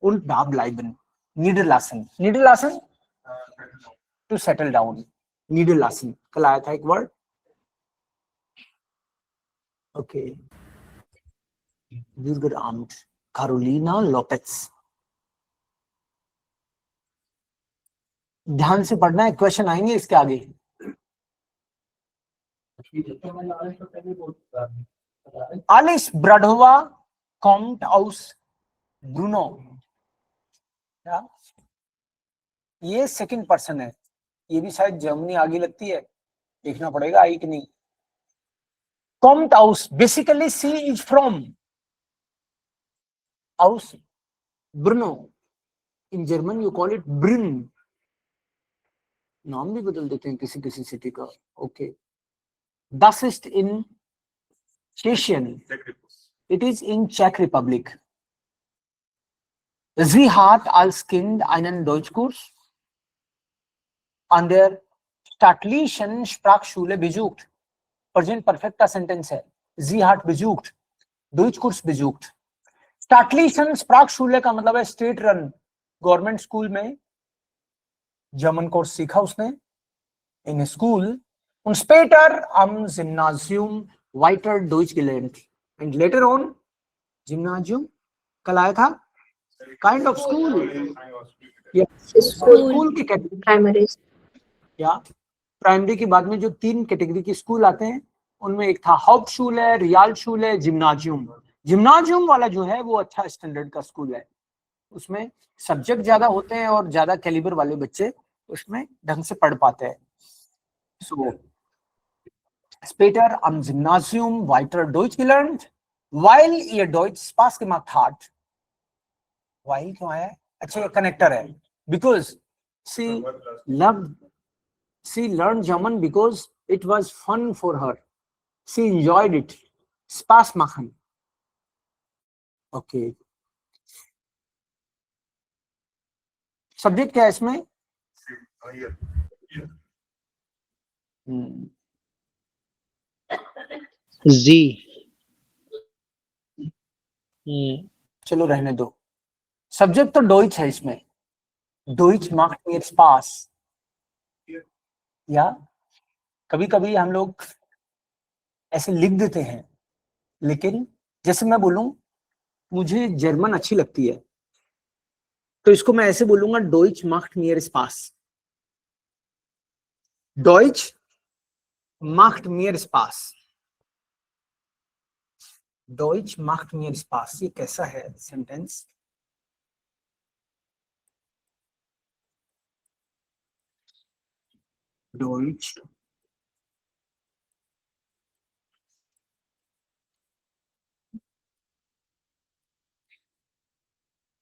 und da bleiben। Niederlassen, Niederlassen to settle down। Niederlassen कल आया था एक word. Okay, Bürgeramt, Carolina Lopez। ध्यान से पढ़ना है, क्वेश्चन आएंगे इसके आगे। Alice Bradova kommt aus Brno। क्या? ये सेकंड पर्सन है, ये भी शायद जर्मनी आगे लगती है, देखना पड़ेगा आई कि नहीं। kommt aus, basically she is from aus Brno। in German you call it Brünn, नाम भी बदल देते हैं किसी किसी सिटी का। Okay, das ist in Tschechien, it is in Czech Republic। Sie hat als Kind einen Deutschkurs an der staatlichen Sprachschule besucht। Present perfect का सेंटेंस है, sie hat besucht, Deutschkurs besucht। staatlichen Sprachschule का मतलब है स्टेट रन, गवर्नमेंट स्कूल में जर्मन कोर्स सीखा उसने in school und später am Gymnasium weiter Deutsch gelernt and later on Gymnasium कल आया था, काइंड ऑफ स्कूल, स्कूल की कैटेगरी प्राइमरी या प्राइमरी के बाद में जो 3 कैटेगरी के स्कूल आते हैं उनमें एक था हाउप्टशूले, रियालशूले, जिम्नाजियम। जिम्नाजियम वाला जो है वो अच्छा स्टैंडर्ड का स्कूल है, उसमें सब्जेक्ट ज्यादा होते हैं और ज्यादा कैलिबर वाले बच्चे उसमें ढंग से पढ़ पाते हैं। सो später am Gymnasium weiter Deutsch gelernt, weil ihr Deutsch Spaß gemacht hat। while क्यों आया है? अच्छा ये कनेक्टर है, because she learned German because it was fun for her, she enjoyed it, Spaß machen। Okay, subject क्या है इसमें? जी। चलो रहने दो, सब्जेक्ट तो डॉइच है इसमें, डॉइच macht mir Spaß। या कभी कभी हम लोग ऐसे लिख देते हैं, लेकिन जैसे मैं बोलूं मुझे जर्मन अच्छी लगती है तो इसको मैं ऐसे बोलूंगा Deutsche macht mir Spaß। Deutsche macht mir Spaß, Deutsche macht mir Spaß। ये कैसा है sentence? Deutsche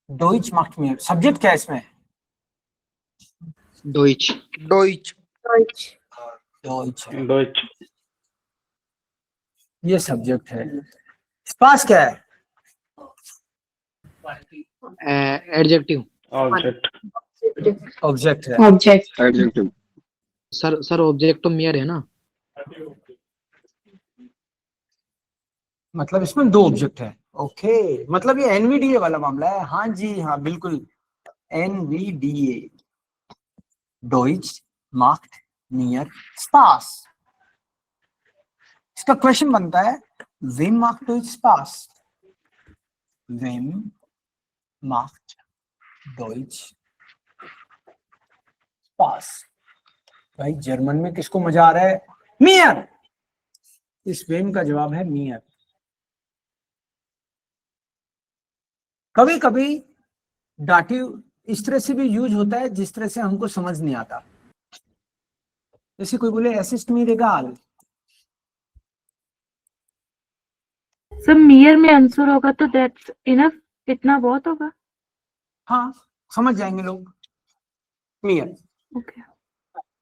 Deutsche macht mir, subject क्या है इसमें? डोइच। डॉइच, डॉइच ये सब्जेक्ट है। स्पास क्या है? एडजेक्टिव। ऑब्जेक्ट है। Object adjective. सर ऑब्जेक्ट तो मियर है ना? मतलब इसमें 2 ऑब्जेक्ट है। ओके, मतलब ये एनवीडीए वाला मामला है। हाँ जी हाँ बिल्कुल, NVDA, Deutsche macht mir Spaß। इसका क्वेश्चन बनता है wem macht Deutsch Spaß? wem macht Deutsch Spaß? भाई जर्मन में किसको मजा आ रहा है? mir। इस वेम का जवाब है mir। कभी कभी डाटिव इस तरह से भी यूज होता है जिस तरह से हमको समझ नहीं आता। जैसे कोई बोले असिस्ट मी रेगाल, सर मियर में आंसर होगा तो दैट्स इनफ, इतना बहुत होगा। हाँ समझ जाएंगे लोग, मियर। ओके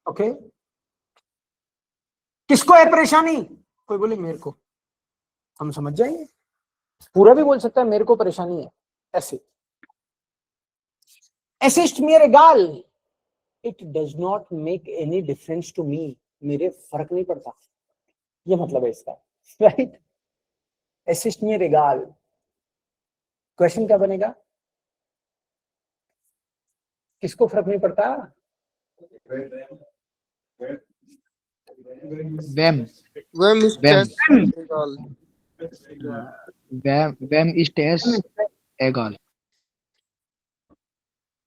ओके, किसको है परेशानी, कोई बोले मेरे को, हम समझ जाएंगे। पूरा भी बोल सकता है मेरे को परेशानी है, ऐसे। असिस्ट मी रेगाल, it does not make any difference to me, मेरे फर्क नहीं पड़ता, ये मतलब है इसका, राइट। असिस्ट मी रेगाल, क्वेश्चन क्या बनेगा, किसको फर्क नहीं पड़ता, वेम Where is वेम test egal? वेम इज टेस्ट एगाल।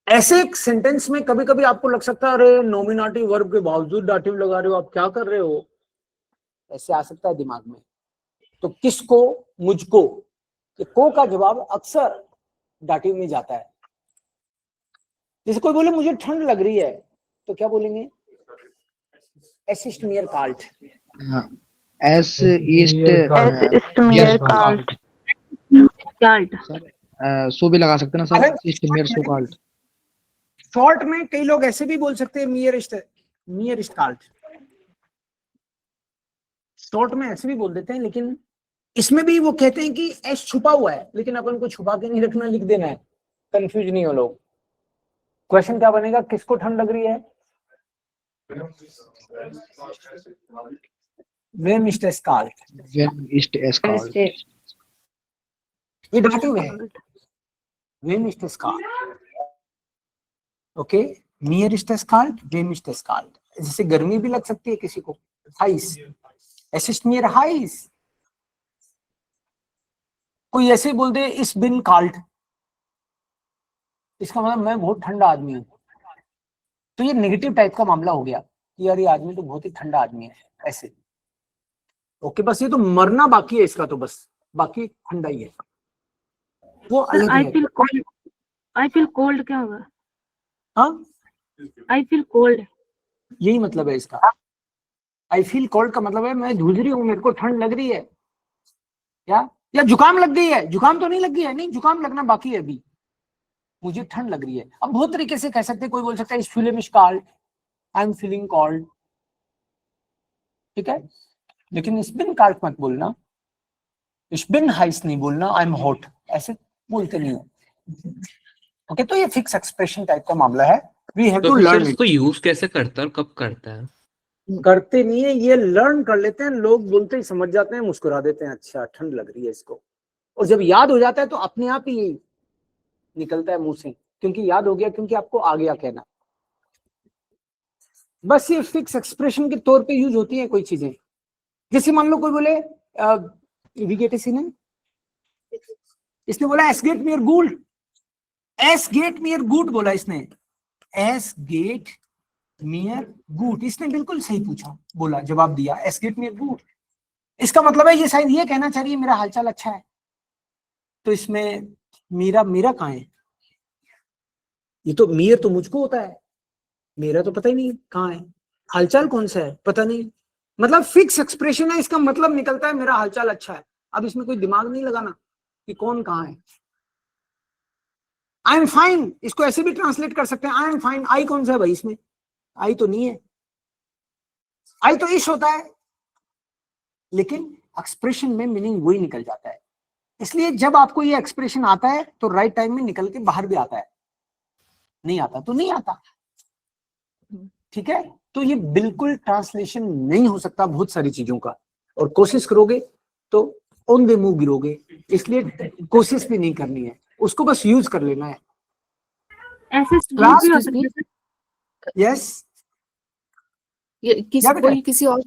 ऐसे एक सेंटेंस में कभी कभी आपको लग सकता है अरे नॉमिनेटिव वर्ब के बावजूद डाटिव लगा रहे हो, आप क्या कर रहे हो, ऐसे आ सकता है दिमाग में। तो किसको, मुझको, ये को का जवाब अक्सर डाटिव में जाता है। जैसे कोई बोले मुझे ठंड लग रही है, तो क्या बोलेंगे, असिस्ट मी काल्ट। एस ईस्ट Estimate cult. चार्ट। सो भी लगा सकते हैं ना सर, ईस्ट मेयर सो कॉल्ड। शॉर्ट में कई लोग ऐसे भी बोल सकते हैं नियरेस्ट काल्ट, शॉर्ट में ऐसे भी बोल देते हैं। लेकिन इसमें भी वो कहते हैं कि एस छुपा हुआ है, लेकिन अपन को छुपा के नहीं रखना, लिख देना है, कंफ्यूज नहीं हो लोग। क्वेश्चन क्या बनेगा, किसको ठंड लग रही है, वेम इस्ट एस काल्ट, वेम ईस्ट एस कॉल्ड। ये डाटिव है, वेम इस्ट एस काल्ट। ओके, नियरेस्ट एस काल्ट, वेम इस्ट एस काल्ट। जैसे गर्मी भी लग सकती है किसी को, हाइस, असिस्ट नियर हाइस। कोई ऐसे बोल दे इस बिन काल्ट, इसका मतलब मैं बहुत ठंडा आदमी हूं, तो ये नेगेटिव टाइप का मामला हो गया कि यार ये आदमी तो बहुत ही ठंडा आदमी है, ऐसे। ओके, बस ये तो मरना बाकी है इसका, तो बस बाकी ठंडा ही है, वो अलग आई है। Feel cold, I feel cold क्या होगा, हाँ, आई फील कोल्ड। यही मतलब है इसका। आई फील कोल्ड का मतलब है मैं जूझ रही हूँ, मेरे को ठंड लग रही है, या जुकाम लग गई है, जुकाम तो नहीं लग गई है, नहीं जुकाम लगना बाकी है अभी, मुझे ठंड लग रही है। अब बहुत तरीके से कह सकते हैं, कोई बोल सकता है इस feeling called, I am feeling called, ठीक है। लेकिन इस बिन कॉल्ड मत बोलना, इस बिन हाइस नहीं बोलना, आई एम हॉट, ऐसे बोलते नहीं है। ओके, तो ये फिक्स एक्सप्रेशन टाइप का मामला है, वी हैव तो टू फिर सर लर्न इसको यूज कैसे करता है और कब करता है? करते नहीं है, ये लर्न कर लेते हैं लोग, बोलते ही समझ जाते हैं, मुस्कुरा देते हैं, अच्छा ठंड लग रही है इसको। और जब याद हो जाता है तो अपने आप ही निकलता है मुंह से, क्योंकि याद हो गया, क्योंकि आपको आ गया कहना। बस ये फिक्स एक्सप्रेशन के तौर पे यूज होती है कोई चीजें। जैसे मान लो कोई बोले विगेट ने, इसने बोला एस गेट मियर गुड, एस गेट मियर गुड बोला इसने, एस गेट मियर गुड, इसने बिल्कुल सही पूछा, बोला, जवाब दिया एस गेट मियर गुड। इसका मतलब है ये शायद ये कहना चाहिए मेरा हालचाल अच्छा है, तो इसमें मेरा कहाँ है, ये तो मियर तो मुझको होता है, मेरा तो पता ही नहीं कहाँ है, हालचाल कौन सा है पता नहीं, मतलब फिक्स एक्सप्रेशन है, इसका मतलब निकलता है मेरा हालचाल अच्छा है। अब इसमें कोई दिमाग नहीं लगाना कि कौन कहाँ है। आई एम फाइन, इसको ऐसे भी ट्रांसलेट कर सकते हैं, आई एम फाइन, आई कौन सा है भाई इसमें, आई तो नहीं है, आई तो इश होता है, लेकिन एक्सप्रेशन में मीनिंग वही निकल जाता है। इसलिए जब आपको ये एक्सप्रेशन आता है तो राइट टाइम में निकल के बाहर भी आता है, नहीं आता तो नहीं आता, ठीक है। तो ये बिल्कुल ट्रांसलेशन नहीं हो सकता बहुत सारी चीजों का, और कोशिश करोगे तो ऑन द मूव गिरोगे, इसलिए कोशिश भी नहीं करनी है, उसको बस यूज कर लेना है। ऐसे Class भी हो किसकी? सकता है। यस, ये क्या बेटा? कोई किसी और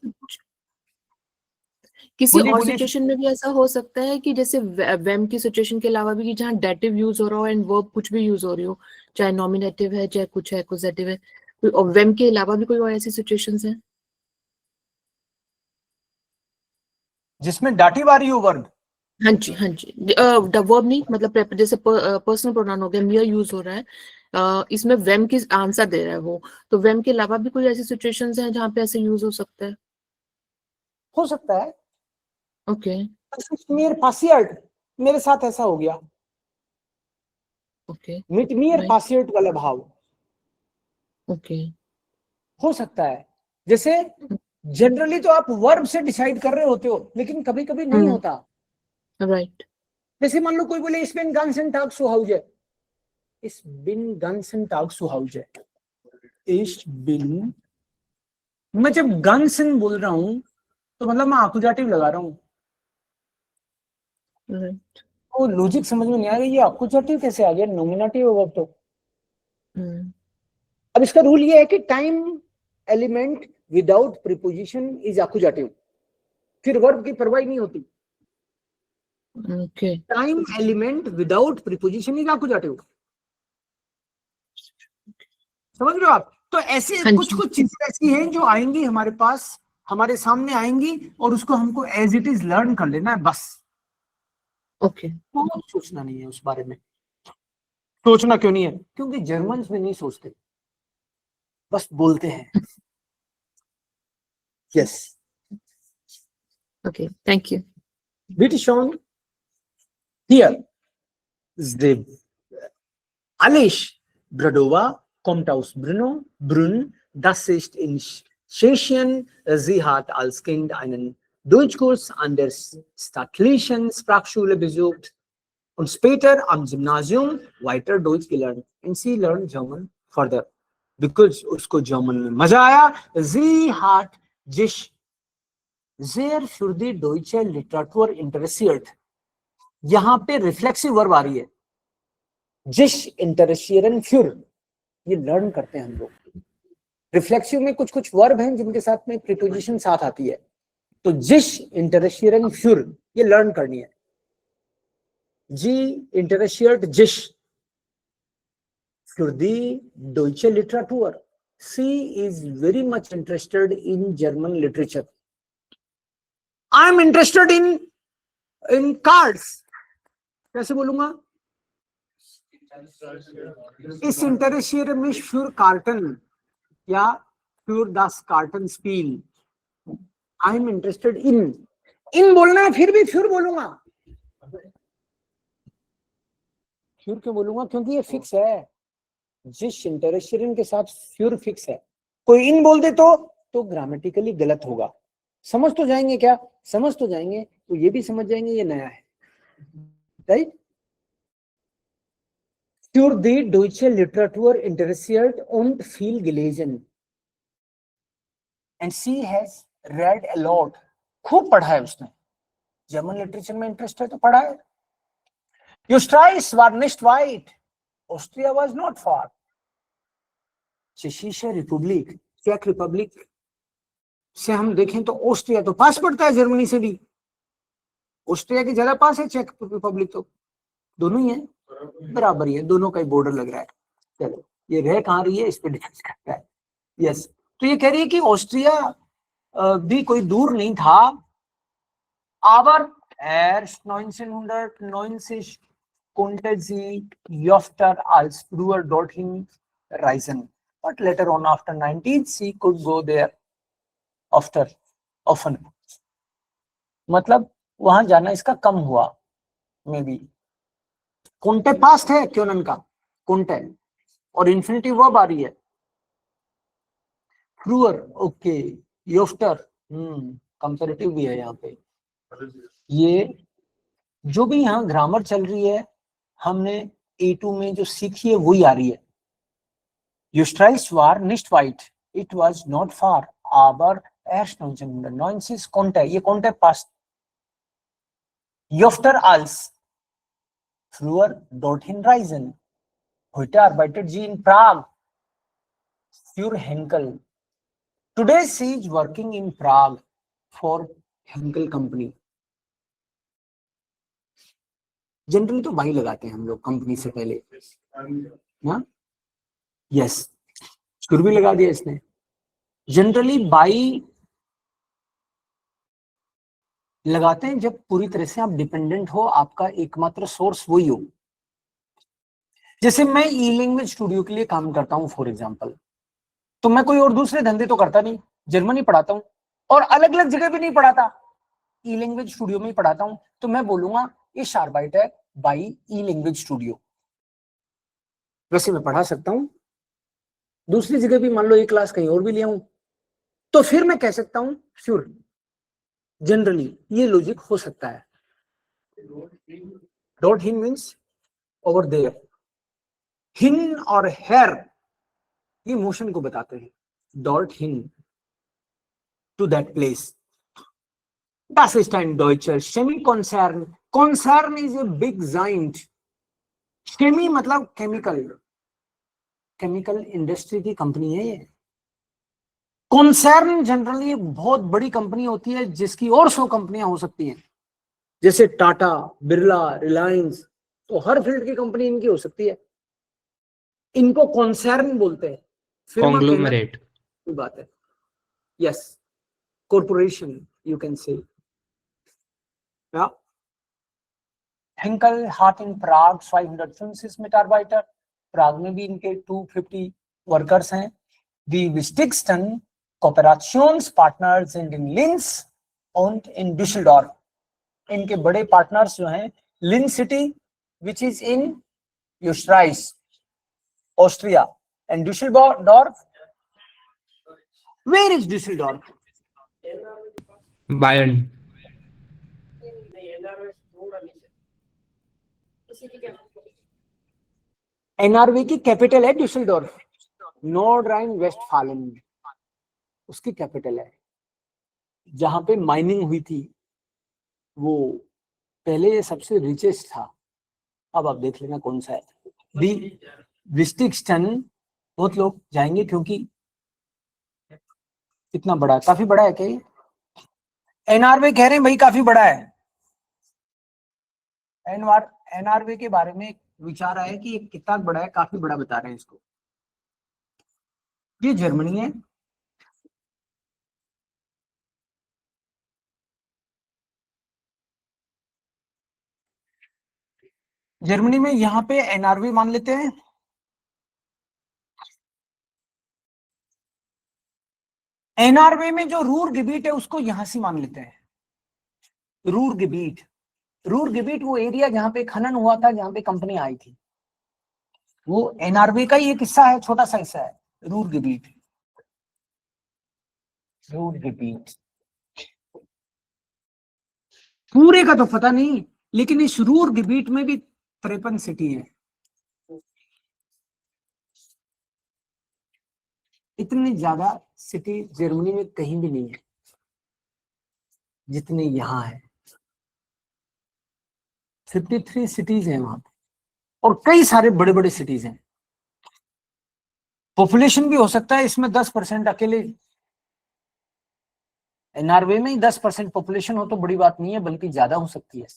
बोलिए, बोलिए। सिचुएशन में भी ऐसा हो सकता है कि जैसे वेम की सिचुएशन के अलावा भी, कि जहाँ डेटिव यूज हो रहा हो एंड वर्ब कुछ भी यूज हो रही हो, चाहे नॉमिनेटिव है चाहे कुछ है, एक्यूजेटिव है, कोई और वेम के अलावा भी कोई और ऐसी सिचुएशंस हैं? जिसमें डाटिव आ रही हो वर्ड, हाँ जी, हाँ जी। द वर्ब नहीं, मतलब जैसे पर्सनल प्रोनाउन हो गया, मियर यूज हो रहा है, इसमें वेम की आंसर दे रहा है वो, तो वेम के अलावा भी कोई ऐसी सिचुएशंस हैं जहाँ पे ऐसे यूज हो सकता है? हो सकता है। ओके, मेरे पासियर्ट, मेरे साथ ऐसा हो गया, ओके, मिट मियर Right. पासियर्ट वाला भाव ओके, हो सकता है। जैसे जनरली तो आप वर्ब से डिसाइड कर रहे होते हो, लेकिन कभी कभी नहीं होता। राइट, जैसे मान लो कोई बोले इस बिन गांसन टाग सुहाउजे, इस बिन गांसन टाग सुहाउजे, इस बिन, मैं जब गांसन बोल रहा हूं तो मतलब मैं आकुजाटिव लगा रहा हूं, राइट, वो लॉजिक समझ में नहीं आ रहा, ये आकुजाटिव कैसे आ गया, नॉमिनेटिव होगा तो। अब इसका रूल ये है कि time element without preposition is आकुजाटिव, फिर वर्ब की परवाही नहीं होती। Okay, time element without preposition is आकुजाटिव, समझ रहे हो आप? तो ऐसे हाँ कुछ जी, कुछ चीजें ऐसी हैं जो आएंगी हमारे पास, हमारे सामने आएंगी, और उसको हमको एज इट इज लर्न कर लेना है बस। ओके, बहुत सोचना नहीं है उस बारे में। सोचना क्यों नहीं है? क्योंकि जर्मन में नहीं सोचते, बस बोलते हैं। Yes, okay, thank you. बिट शॉन हियर the Alles Bradova kommt aus Brünn. Das ist in Tschechien. Sie hat als Kind einen Deutschkurs an der staatlichen Sprachschule besucht und später am Gymnasium weiter Deutsch gelernt. And she learned German further because उसको German में मजा आया. Sie hat sich sehr für die deutsche Literatur interessiert. यहाँ पे रिफ्लेक्सिव वर्ब आ रही है, जिश इंटरेशियरन फ्यूर, ये लर्न करते हैं हम लोग। रिफ्लेक्सिव में कुछ कुछ वर्ब हैं जिनके साथ में प्रीपोजिशन साथ आती है, तो जिश इंटरेशियरन फ्यूर ये लर्न करनी है। जी इंटरेशियर्ट जिश für die deutsche Literatur. Sie is very much interested in German literature. I am interested in cards. कैसे बोलूंगा? इस इंटरेशियर में für कार्टन या für das Kartenspiel. I am interested in बोलना है, फिर भी फिर बोलूंगा। फिर क्यों बोलूंगा? क्योंकि ये फिक्स है, जिस इंटरेशियरिन के साथ फ्यूर फिक्स है। कोई इन बोल दे तो ग्रामेटिकली गलत होगा। समझ तो जाएंगे क्या? समझ तो जाएंगे, तो ये भी समझ जाएंगे ये नया है, right? Für die deutsche Literatur interessiert und viel gelesen. And she has read a lot. खूब पढ़ा है उसने। जर्मन लिटरेचर में इंटरेस्ट है तो पढ़ा है। Österreich war nicht weit. Austria was not far. चेशीशे रिपब्लिक, चेक रिपब्लिक से हम देखें तो ऑस्ट्रिया तो पास पड़ता है जर्मनी से भी। ऑस्ट्रिया के ज्यादा पास है चेक रिपब्लिक, तो दोनों ही है, बराबर ही है, दोनों का ही बॉर्डर लग रहा है। चलो ये रह कहाँ रही है इस पे डिपेंड करता है। यस, तो ये कह रही है कि ऑस्ट्रिया भी कोई दूर नहीं था। Aber erst 1990 konnte sie öfter als früher dorthin reisen. But later on after 90s she could go there often. मतलब वहां जाना इसका कम हुआ, मे बी। कोंटे पास्ट है क्योंन का, कोंटे, और इन्फिनिटिव वर्ब आ रही है फ्रूअर, ओके, योफ्टर, कंपैरेटिव भी है यहाँ पे। ये जो भी यहाँ ग्रामर चल रही है हमने A2 में जो सीखी है वही आ रही है। Österreich war nicht weit, it was not far, aber erst 1990 konnte, ये konnte passt. Öfter als früher dorthin reisen. Heute arbeitet sie in Prague für Henkel. Today she is working in Prague for Henkel company. Generally तो बाई लगाते हैं हम लोग कंपनी से पहले, हाँ, यस, शुरू भी लगा दिया इसने। जनरली बाई लगाते हैं जब पूरी तरह से आप डिपेंडेंट हो, आपका एकमात्र सोर्स वही हो। जैसे मैं ई लैंग्वेज स्टूडियो के लिए काम करता हूं फॉर एग्जांपल, तो मैं कोई और दूसरे धंधे तो करता नहीं, जर्मनी पढ़ाता हूं और अलग अलग जगह भी नहीं पढ़ाता, ई लैंग्वेज स्टूडियो में ही पढ़ाता हूं, तो मैं बोलूंगा ये शार्बाइट है बाई ई लैंग्वेज स्टूडियो। वैसे मैं पढ़ा सकता हूं दूसरी जगह भी, मान लो एक क्लास कहीं और भी ले आऊं, तो फिर मैं कह सकता हूं श्योर, जनरली ये लॉजिक हो सकता है। डॉट हिन मीन्स ओवर देयर, हिन और हेर ये मोशन को बताते हैं, डॉट हिन to that place. Das ist ein deutscher Chemiekonzern. Konzern is a big giant. Chemie मतलब केमिकल, केमिकल इंडस्ट्री की कंपनी है ये। कॉन्सर्न जनरली बहुत बड़ी कंपनी होती है जिसकी और 100 कंपनियां हो सकती हैं, जैसे टाटा, बिरला, रिलायंस, तो हर फील्ड की कंपनी इनकी हो सकती है, इनको कॉन्सर्न बोलते हैं। फिर्मा कहना कॉन्ग्लोमरेट। कोई बात है, yes, corporation you can say. हेंकल हाट इन प्राग 255 मिटारबाइटर, प्राग में भी इनके 250 वर्कर्स हैं। दी विस्टिक्सटन Kooperationspartners in Linz und in Düsseldorf, इनके बड़े पार्टनर्स जो हैं Linz city which is in यूस्ट्राइस Austria and Düsseldorf, where is Düsseldorf? बायर्न। एनआरवी की कैपिटल है Düsseldorf, नॉर्डराइन वेस्टफालन उसकी कैपिटल है। जहां पे माइनिंग हुई थी वो पहले ये सबसे रिचेस्ट था, अब आप देख लेना कौन सा है। दी विस्टिक्सटन, बहुत लोग जाएंगे क्योंकि इतना बड़ा है, काफी बड़ा है क्या ये? एनआरवी कह रहे हैं भाई काफी बड़ा है। एनआरवी के बारे में विचार आया कि ये कितना बड़ा है, काफी बड़ा बता रहे हैं इसको। ये जर्मनी है, जर्मनी में यहां पे एनआरवी मान लेते हैं। एनआरवी में जो रूर गिबीट है उसको यहां से मान लेते हैं। रूर गिबीट, रूर गिबीट वो एरिया जहां पे खनन हुआ था, जहां पे कंपनी आई थी, वो एनआरवी का ही एक हिस्सा है, छोटा सा हिस्सा है रूर गिबीट। रूर गिबीट पूरे का तो पता नहीं, लेकिन इस रूर गिबीट में भी 53 सिटी है। इतनी ज्यादा सिटी जर्मनी में कहीं भी नहीं है जितने यहां है। 53 सिटीज हैं वहां पे और कई सारे बड़े बड़े सिटीज हैं। पॉपुलेशन भी हो सकता है इसमें 10% अकेले नॉर्वे में ही 10% पॉपुलेशन हो तो बड़ी बात नहीं है, बल्कि ज्यादा हो सकती है।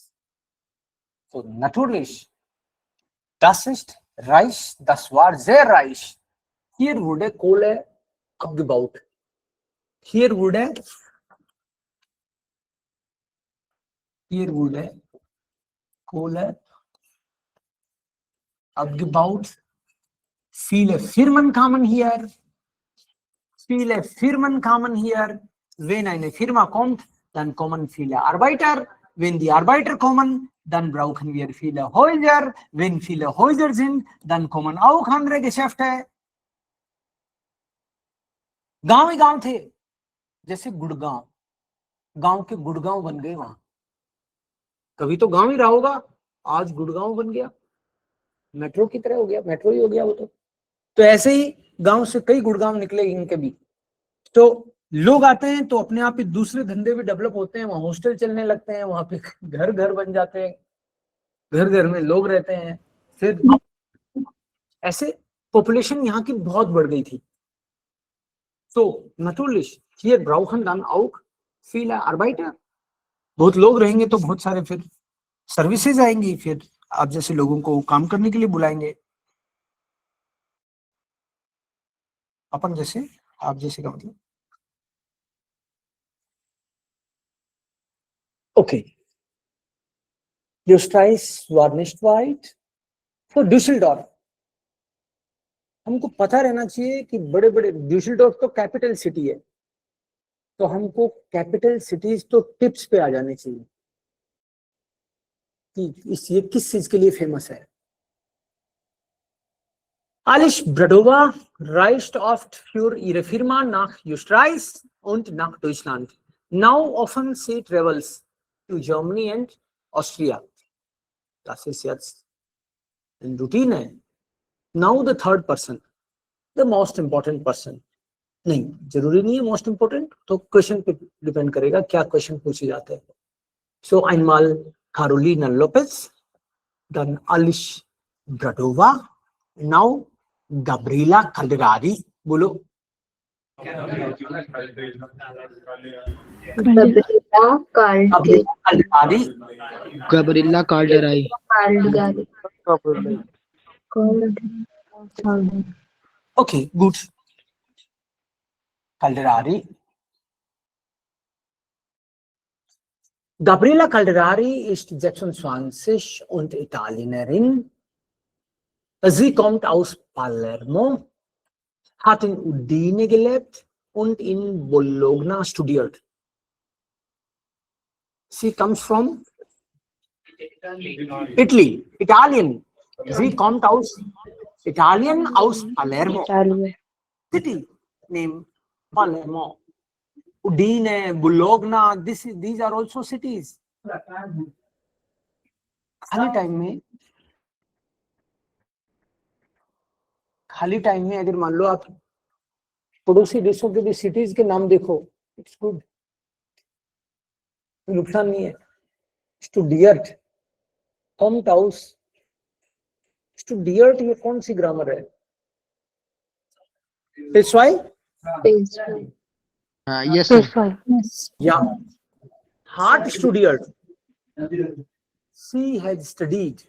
तो natürlich das ist reich, das war sehr reich. Hier wurde Kohle abgebaut. Hier wurde Kohle abgebaut. Viele Firmen kamen hier. Wenn eine Firma kommt, dann kommen viele Arbeiter. Wenn die Arbeiter kommen, dann brauchen wir viele Häuser. Wenn viele Häuser sind, dann kommen auch andere Geschäfte. गांव ही गांव थे, जैसे गुड़गांव, गांव के गुड़गांव बन गए वहां। कभी तो गांव ही रहा होगा, आज गुड़गांव बन गया, मेट्रो की तरह हो गया, मेट्रो ही हो गया वो तो ऐसे ही गांव से कई गुड़गांव निकले इनके भी। तो लोग आते हैं तो अपने आप ही दूसरे धंधे भी डेवलप होते हैं, वहां हॉस्टल चलने लगते हैं, वहां पे घर घर बन जाते हैं, घर घर में लोग रहते हैं, फिर ऐसे पॉपुलेशन यहाँ की बहुत बढ़ गई थी। तो natürlich hier brauchen dann auch viele Arbeiter, बहुत लोग रहेंगे तो बहुत सारे फिर सर्विसेज आएंगी, फिर आप जैसे लोगों को काम करने के लिए बुलाएंगे। अपन जैसे, आप जैसे का मतलब Okay. Österreich war nicht weit. So Düsseldorf. हमको पता रहना चाहिए कि बड़े बड़े ड्यूसलडॉर्फ तो कैपिटल सिटी है, तो हमको कैपिटल सिटीज तो टिप्स पे आ जाने चाहिए कि ये किस चीज के लिए फेमस है. Alice Bradova reist oft für ihre Firma nach Österreich und nach Deutschland. Now often she travels to Germany and Austria. Das ist jetzt in Routine. Now the third person, the most important person. नहीं, जरूरी नहीं है मोस्ट इंपोर्टेंट, तो क्वेश्चन पे डिपेंड करेगा क्या क्वेश्चन पूछे जाते हैं. सो einmal Carolina Lopez, dann Alice Bradova, now Gabriela Calderari. बोलो. Gabriela Calderari. Gabriela Calderai. Okay, good. Calderari. Gabriela Calderari ist 26 und Italienerin. Sie kommt aus Palermo, hat in Udine gelebt und in Bologna studiert. Sie comes from Italy, Italian. Sie kommt aus Italien, aus Palermo. City name Palermo. Udine, Bologna, these are also cities. खाली टाइम में अगर मान लो आप पड़ोसी देशों के भी सिटीज के नाम देखो, इट्स गुड, नुकसान नहीं है. स्टुडियर्ट, कॉम्ट हाउस, स्टुडियर्ट, ये कौन सी ग्रामर है? पेशवाई. Yes, sir. या heart स्टुडियर्ट. She had studied.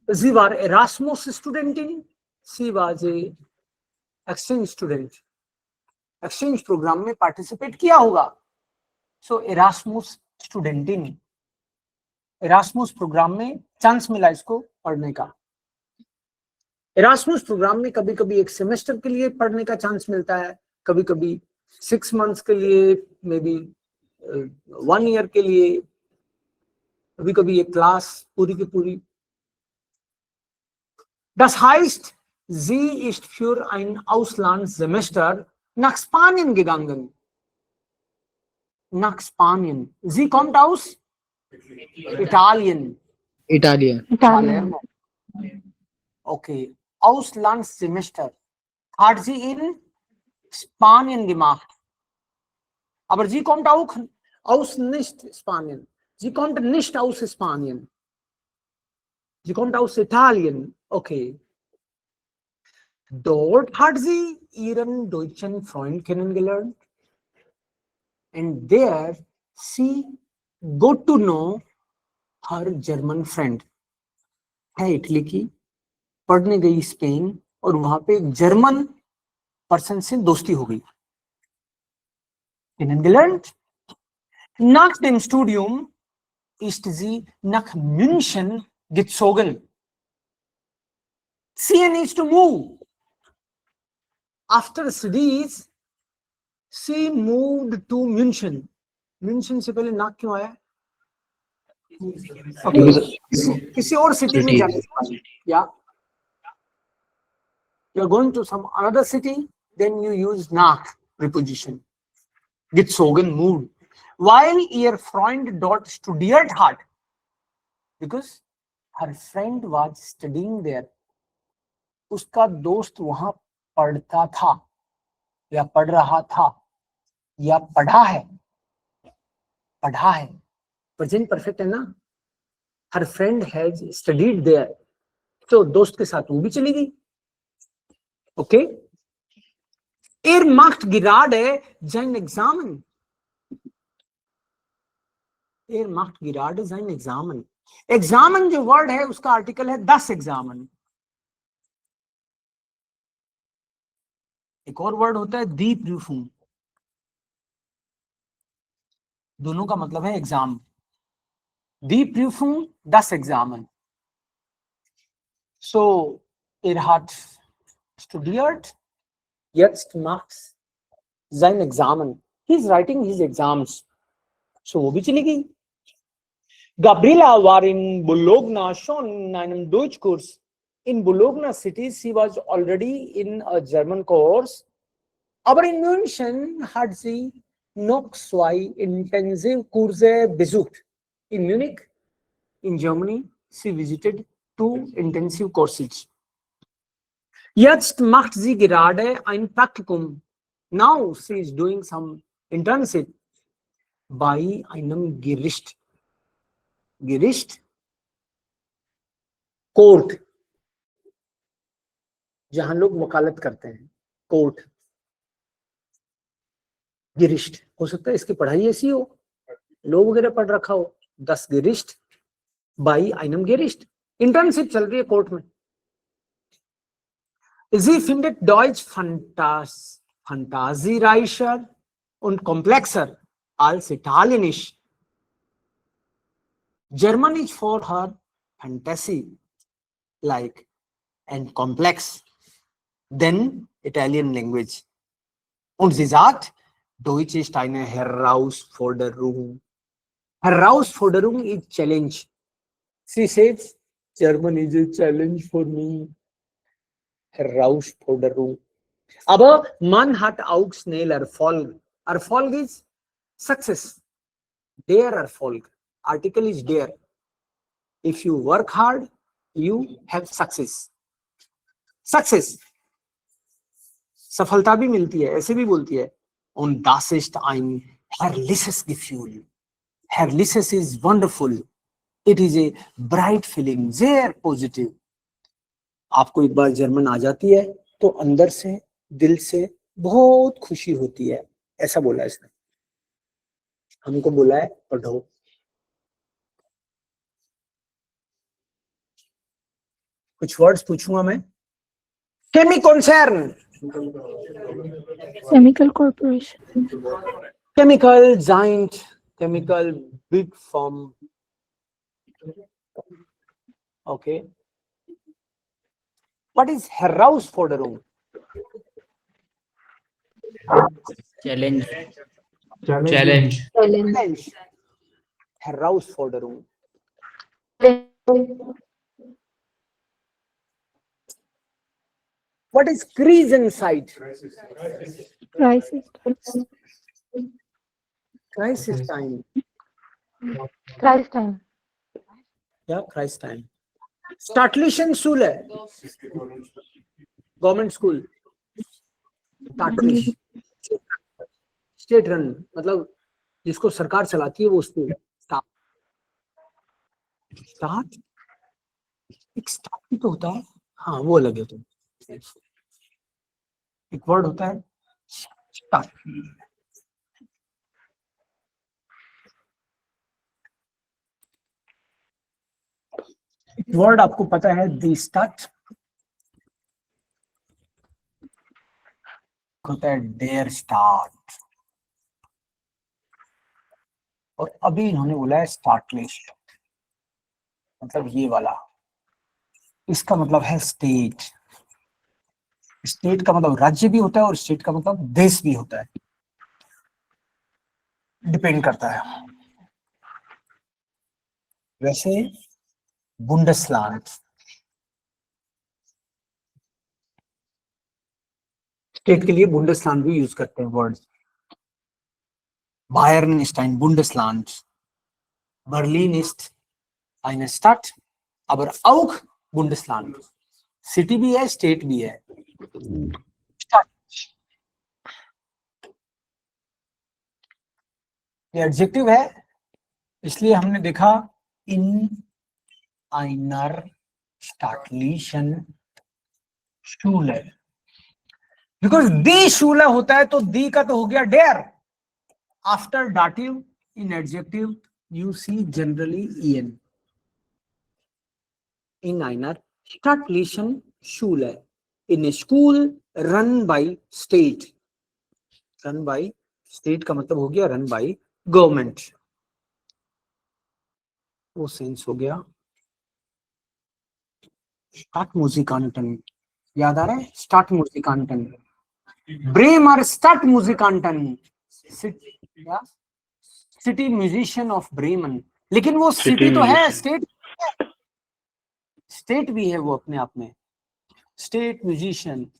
Sie war Erasmus-Studentin. Sie was a exchange student. Exchange program में participate किया होगा. So Erasmus-Studentin. Erasmus program में चांस मिला इसको पढ़ने का. Erasmus program में कभी कभी एक सेमेस्टर के लिए पढ़ने का चांस मिलता है, कभी कभी 6 months के लिए, मे बी 1 year के लिए, कभी कभी एक क्लास पूरी की पूरी. Das heißt, sie ist für ein Auslandssemester nach Spanien gegangen. Nach Spanien. Sie kommt aus Italien. Italien. Palermo. Okay. Auslandssemester hat sie in Spanien gemacht. Aber sie kommt auch aus nicht Spanien. Sie kommt nicht aus Spanien. Sie kommt aus Italien. Okay. Dort hat sie ihren deutschen Freund kennengelernt. And there she got to know her German friend. है इटली की, पढ़ने गई स्पेन और वहां पे एक जर्मन पर्सन से दोस्ती हो गई. Kennengelernt. Nach dem Studium ist sie nach München gezogen. She needs to move. After studies, she moved to München. München से पहले नाक क्यों आया? Okay. किसी और सिटी में जाने के बाद, या you are going to some another city, then you use nach preposition. Gezogen, moved. While ihr Freund dort studiert hat, because her friend was studying there. उसका दोस्त वहां पढ़ता था या पढ़ रहा था या पढ़ा है. प्रेजेंट परफेक्ट है ना. Her friend has studied there, तो दोस्त के साथ वो भी चली गई. Okay. Er macht gerade sein Examen. Er macht gerade sein Examen. एग्जामन जो वर्ड है उसका आर्टिकल है das Examen. एक और वर्ड होता है die Prüfung. दोनों का मतलब है exam. Die Prüfung, das Examen. So, hat studiert, jetzt macht sein Examen. He is writing his exams. So, wo bhi chali gayi? Gabriela war in Bologna schon in einem Deutschkurs. In Bologna city, she was already in a German course. Aber in München hat sie noch 2 Intensivkurse besucht. In Munich, in Germany, she visited 2 intensive courses. Jetzt macht sie gerade ein Praktikum. Now she is doing some internship bei einem Gericht. Gericht, court, जहां लोग वकालत करते हैं, कोर्ट, गिरिष्ट हो सकता है इसकी पढ़ाई ऐसी हो, लोग वगैरह पढ़ रखा हो। 10 गिरिष्ट बाई einem Gericht, इंटर्नशिप चल रही है कोर्ट में। Sie findet Deutsch fantasiereicher und komplexer als Italienisch. German is for her fantasy like and complex than Italian language. Und sie sagt, Deutsch ist eine Herausforderung. Herausforderung is challenge. She says, German is a challenge for me. Herausforderung. Aber man hat auch schnell Erfolg. Erfolg is success. Der Erfolg. Article is there. If you work hard, you have success. Success. सफलता भी मिलती है, ऐसे भी बोलती है। Und das ist ein herrliches Gefühl. Herrliches is wonderful. It is a bright feeling, sehr positive. आपको एक बार जर्मन आ जाती है तो अंदर से, दिल से बहुत खुशी होती है, ऐसा बोला इसने। हमको बोला है पढ़ो। कुछ वर्ड्स पूछूंगा मैं। Chemikonzern, Chemical corporation. Chemical giant, chemical big firm. Okay. What is Herausforderung? Challenge Challenge. Herausforderung. What is Krisenzeit? Crisis. Crisis time. Crisis time. Yeah, crisis time. Staatlichen Schule. Government school. Staatlich. State run. मतलब जिसको सरकार चलाती है वो स्कूल। स्टार्ट एक स्टार्ट भी तो होता है, हाँ वो अलग है। तो एक वर्ड होता है स्टार्ट। एक वर्ड आपको पता है दी स्टार्ट होता है डेयर स्टार्ट, और अभी इन्होंने बोला है स्टार्टलिश, मतलब ये वाला। इसका मतलब है स्टेट। स्टेट का मतलब राज्य भी होता है और स्टेट का मतलब देश भी होता है, डिपेंड करता है। वैसे बुंडेसलैंड स्टेट के लिए बुंडेसलैंड भी यूज करते हैं word. Bayern ist ein Bundesland. Berlin ist eine Stadt, aber auch Bundesland. City भी है, स्टेट भी है। ये एडजेक्टिव है, इसलिए हमने देखा इन einer staatlichen Schule, because the Schule होता है तो दी का तो हो गया dare. After dative in adjective you see generally en. In einer staatlichen Schule, in a school run by state. Run by state का मतलब हो गया run by गवर्नमेंट, वो सेंस हो गया। स्टार्ट मुजिकांटन, याद आ रहा है? स्टार्ट मुजिकांटन, ब्रेमर स्टार्ट मुजिकांटन, सिटी म्यूजिशियन ऑफ ब्रेमन। लेकिन वो सिटी तो है, स्टेट भी है वो अपने आप में, स्टेट म्यूजिशियन।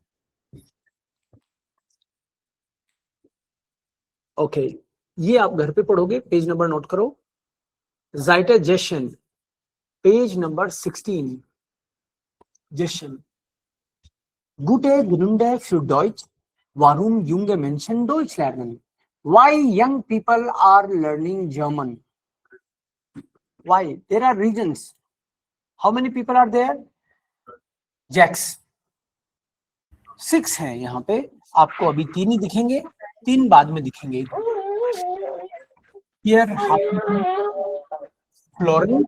ओके, ये आप घर पे पढ़ोगे, पेज नंबर नोट करो। जाइटर जेशन, पेज नंबर 16। जेशन, Gute Gründe für Deutsch, warum junge Menschen Deutsch lernen? Why young people are learning German? Why? There are reasons. How many people are there? Jacks. 6 हैं यहाँ पे, आपको अभी 3 ही दिखेंगे, 3 बाद में दिखेंगे। Here, Florence,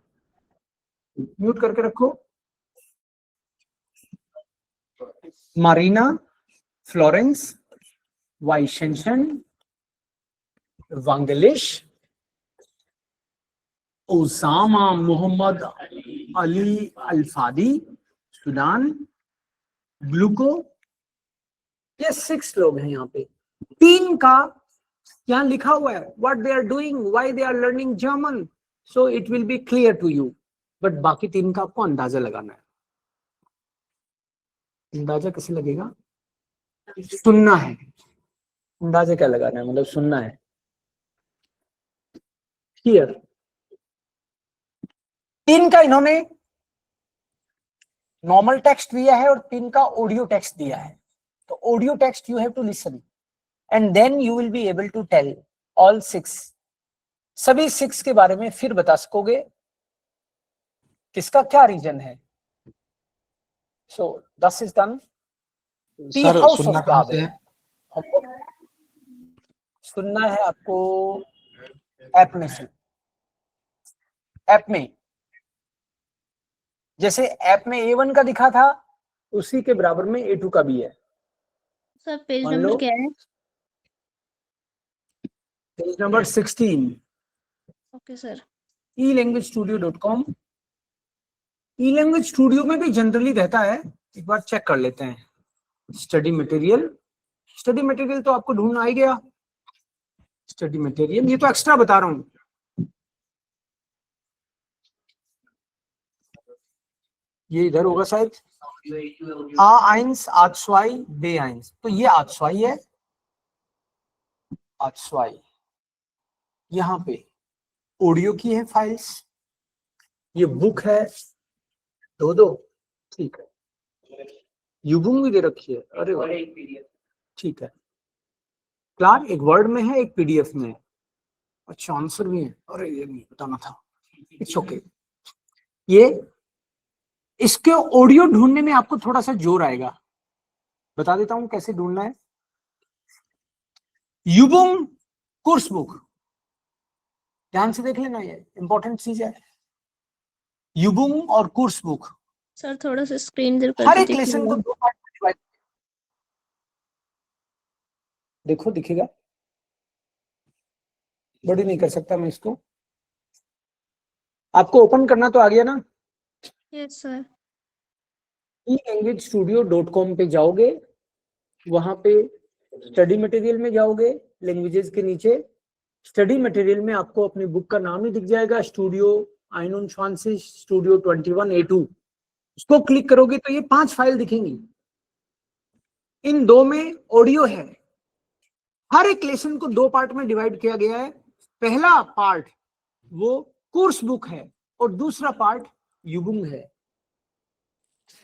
म्यूट करके रखो। Marina, Florence, Weissenschen, Wangelish, Osama Muhammad Ali Al-Fadi, Sudan, ग्लूको, ये 6 लोग हैं यहाँ पे। 3 का यहाँ लिखा हुआ है, what they are doing, why they are learning German, so it will be clear to you, but बाकी 3 का आपको अंदाजा लगाना है। अंदाजा कैसे लगेगा? सुनना है। अंदाजा क्या लगाना है? मतलब सुनना है। हियर 3 का इन्होंने नॉर्मल टेक्स्ट दिया है और 3 का ऑडियो टेक्स्ट दिया है। तो audio text you have to listen and then you will be able to tell all 6, सभी 6 के बारे में फिर बता सकोगे किसका क्या रीजन है। So this is done. The sir house सुनना of कहाँ God से है? सुनना है आपको ऐप में से, ऐप में जैसे ऐप में A1 का दिखा था उसी के बराबर में A2 का भी है। सर पेज मान नंबर लो क्या है? Page number 16, okay sir. elanguagestudio.com। E language studio में भी जनरली रहता है, एक बार चेक कर लेते हैं। स्टडी मटेरियल, स्टडी मटेरियल तो आपको ढूंढना ही गया। स्टडी मटेरियल, ये तो एक्स्ट्रा बता रहा हूं, ये इधर होगा शायद। A1, A2, B1, तो ये A2 है, A2। यहाँ पे ऑडियो की है फाइल्स, ये बुक है, दो ठीक है। यूबुंग भी दे रखी है, अरे वाह, ठीक है। क्लार एक वर्ड में है, एक पीडीएफ में है। अच्छा आंसर भी है, अरे ये नहीं बताना था, इट्स ओके। ये इसके ऑडियो ढूंढने में आपको थोड़ा सा जोर आएगा, बता देता हूं कैसे ढूंढना है। यूबुंग कोर्स बुक, ध्यान से देख लेना, ये इंपॉर्टेंट चीज है। यूबुंग और कोर्स बुक, सर थोड़ा सा स्क्रीन देर हर करके एक लेसन को 2 पार्ट में डिवाइड, देखो दिखेगा, बड़ी नहीं कर सकता मैं इसको, आपको ओपन करना तो आ गया ना। Yes sir. elanguagestudio.com पे जाओगे, वहां पे स्टडी मटेरियल में जाओगे, लैंग्वेजेस के नीचे स्टडी मटेरियल में आपको अपनी बुक का नाम ही दिख जाएगा, स्टूडियो 21 स्टूडियो 21 A2। उसको क्लिक करोगे तो ये 5 फाइल दिखेंगी, इन 2 में ऑडियो है। हर एक लेसन को 2 पार्ट में डिवाइड किया गया है। पहला पार्ट वो कोर्स बुक है और दूसरा पार्ट यूबुंग है।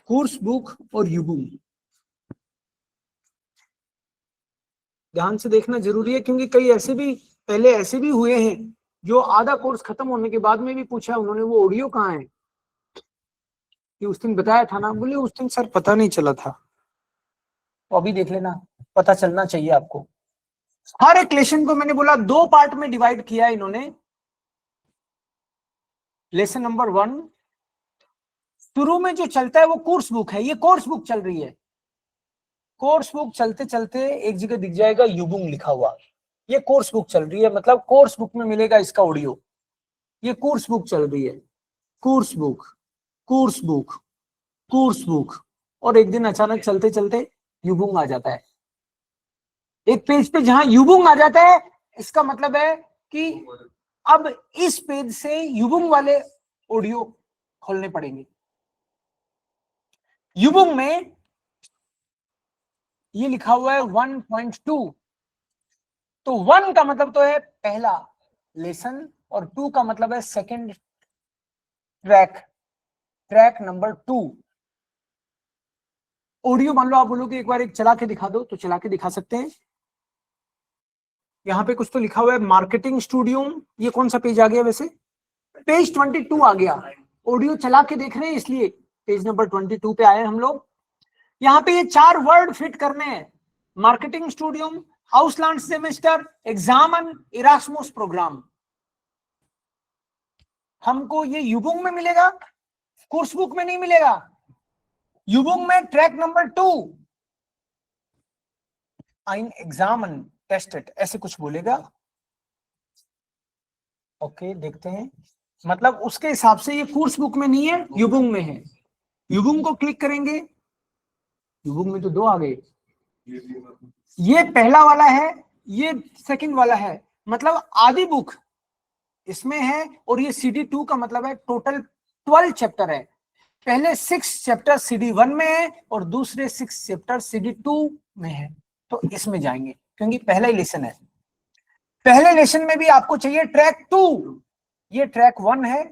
कोर्स बुक और यूबुंग ध्यान से देखना जरूरी है, क्योंकि कई ऐसे भी पहले ऐसे भी हुए हैं जो आधा कोर्स खत्म होने के बाद में भी पूछा उन्होंने, वो ऑडियो कहाँ है, कि उस दिन बताया था ना, बोले उस दिन सर पता नहीं चला था। तो अभी देख लेना, पता चलना चाहिए आपको। हर एक लेसन को मैंने बोला 2 पार्ट में डिवाइड किया इन्होंने। लेसन नंबर 1 शुरू में जो चलता है वो कोर्स बुक है, ये कोर्स बुक चल रही है। कोर्स बुक चलते चलते एक जगह दिख जाएगा यूबुंग लिखा हुआ, ये कोर्स बुक चल रही है, मतलब कोर्स बुक में मिलेगा इसका ऑडियो। ये कोर्स बुक चल रही है, course book, course book, course book, और एक दिन अचानक चलते चलते यूबुंग आ जाता है। एक पेज पे जहां यूबुंग आ जाता है, इसका मतलब है कि अब इस पेज से यूबुंग वाले ऑडियो खोलने पड़ेंगे। यूबुंग में ये लिखा हुआ है 1.2, तो 1 का मतलब तो है पहला लेसन और 2 का मतलब है second track, track number 2। Audio मान लो आप बोलो कि एक बार एक चला के दिखा दो, तो चला के दिखा सकते हैं। यहाँ पे कुछ तो लिखा हुआ है मार्केटिंग स्टूडियो। ये कौन सा पेज आ गया वैसे? पेज 22 आ गया। ऑडियो चला के देख रहे हैं इसलिए पेज नंबर 22 पे आए हम लोग। यहाँ पे ये 4 वर्ड फिट करने हैं, marketing studio, हाउसलैंड semester, एग्जामन, Erasmus programme. हमको ये यूबुंग में मिलेगा, कोर्स बुक में नहीं मिलेगा। यूबुंग में ट्रैक नंबर 2 ein एग्जामन टेस्टेड ऐसे कुछ बोलेगा। ओके, देखते हैं, मतलब उसके हिसाब से ये कोर्स बुक में नहीं है, यूबुंग में है। यूबुंग को क्लिक करेंगे, यूबुंग में तो 2 आ गए। ये पहला वाला है, ये सेकंड वाला है, मतलब आधी बुक इसमें है। और ये CD2 का मतलब है टोटल 12 चैप्टर है। पहले 6 चैप्टर CD1 में है और दूसरे 6 चैप्टर CD2 में है, तो इसमें जाएंगे क्योंकि पहला ही लेसन है। पहले लेसन में भी आपको चाहिए ट्रैक 2, ये ट्रैक 1 है,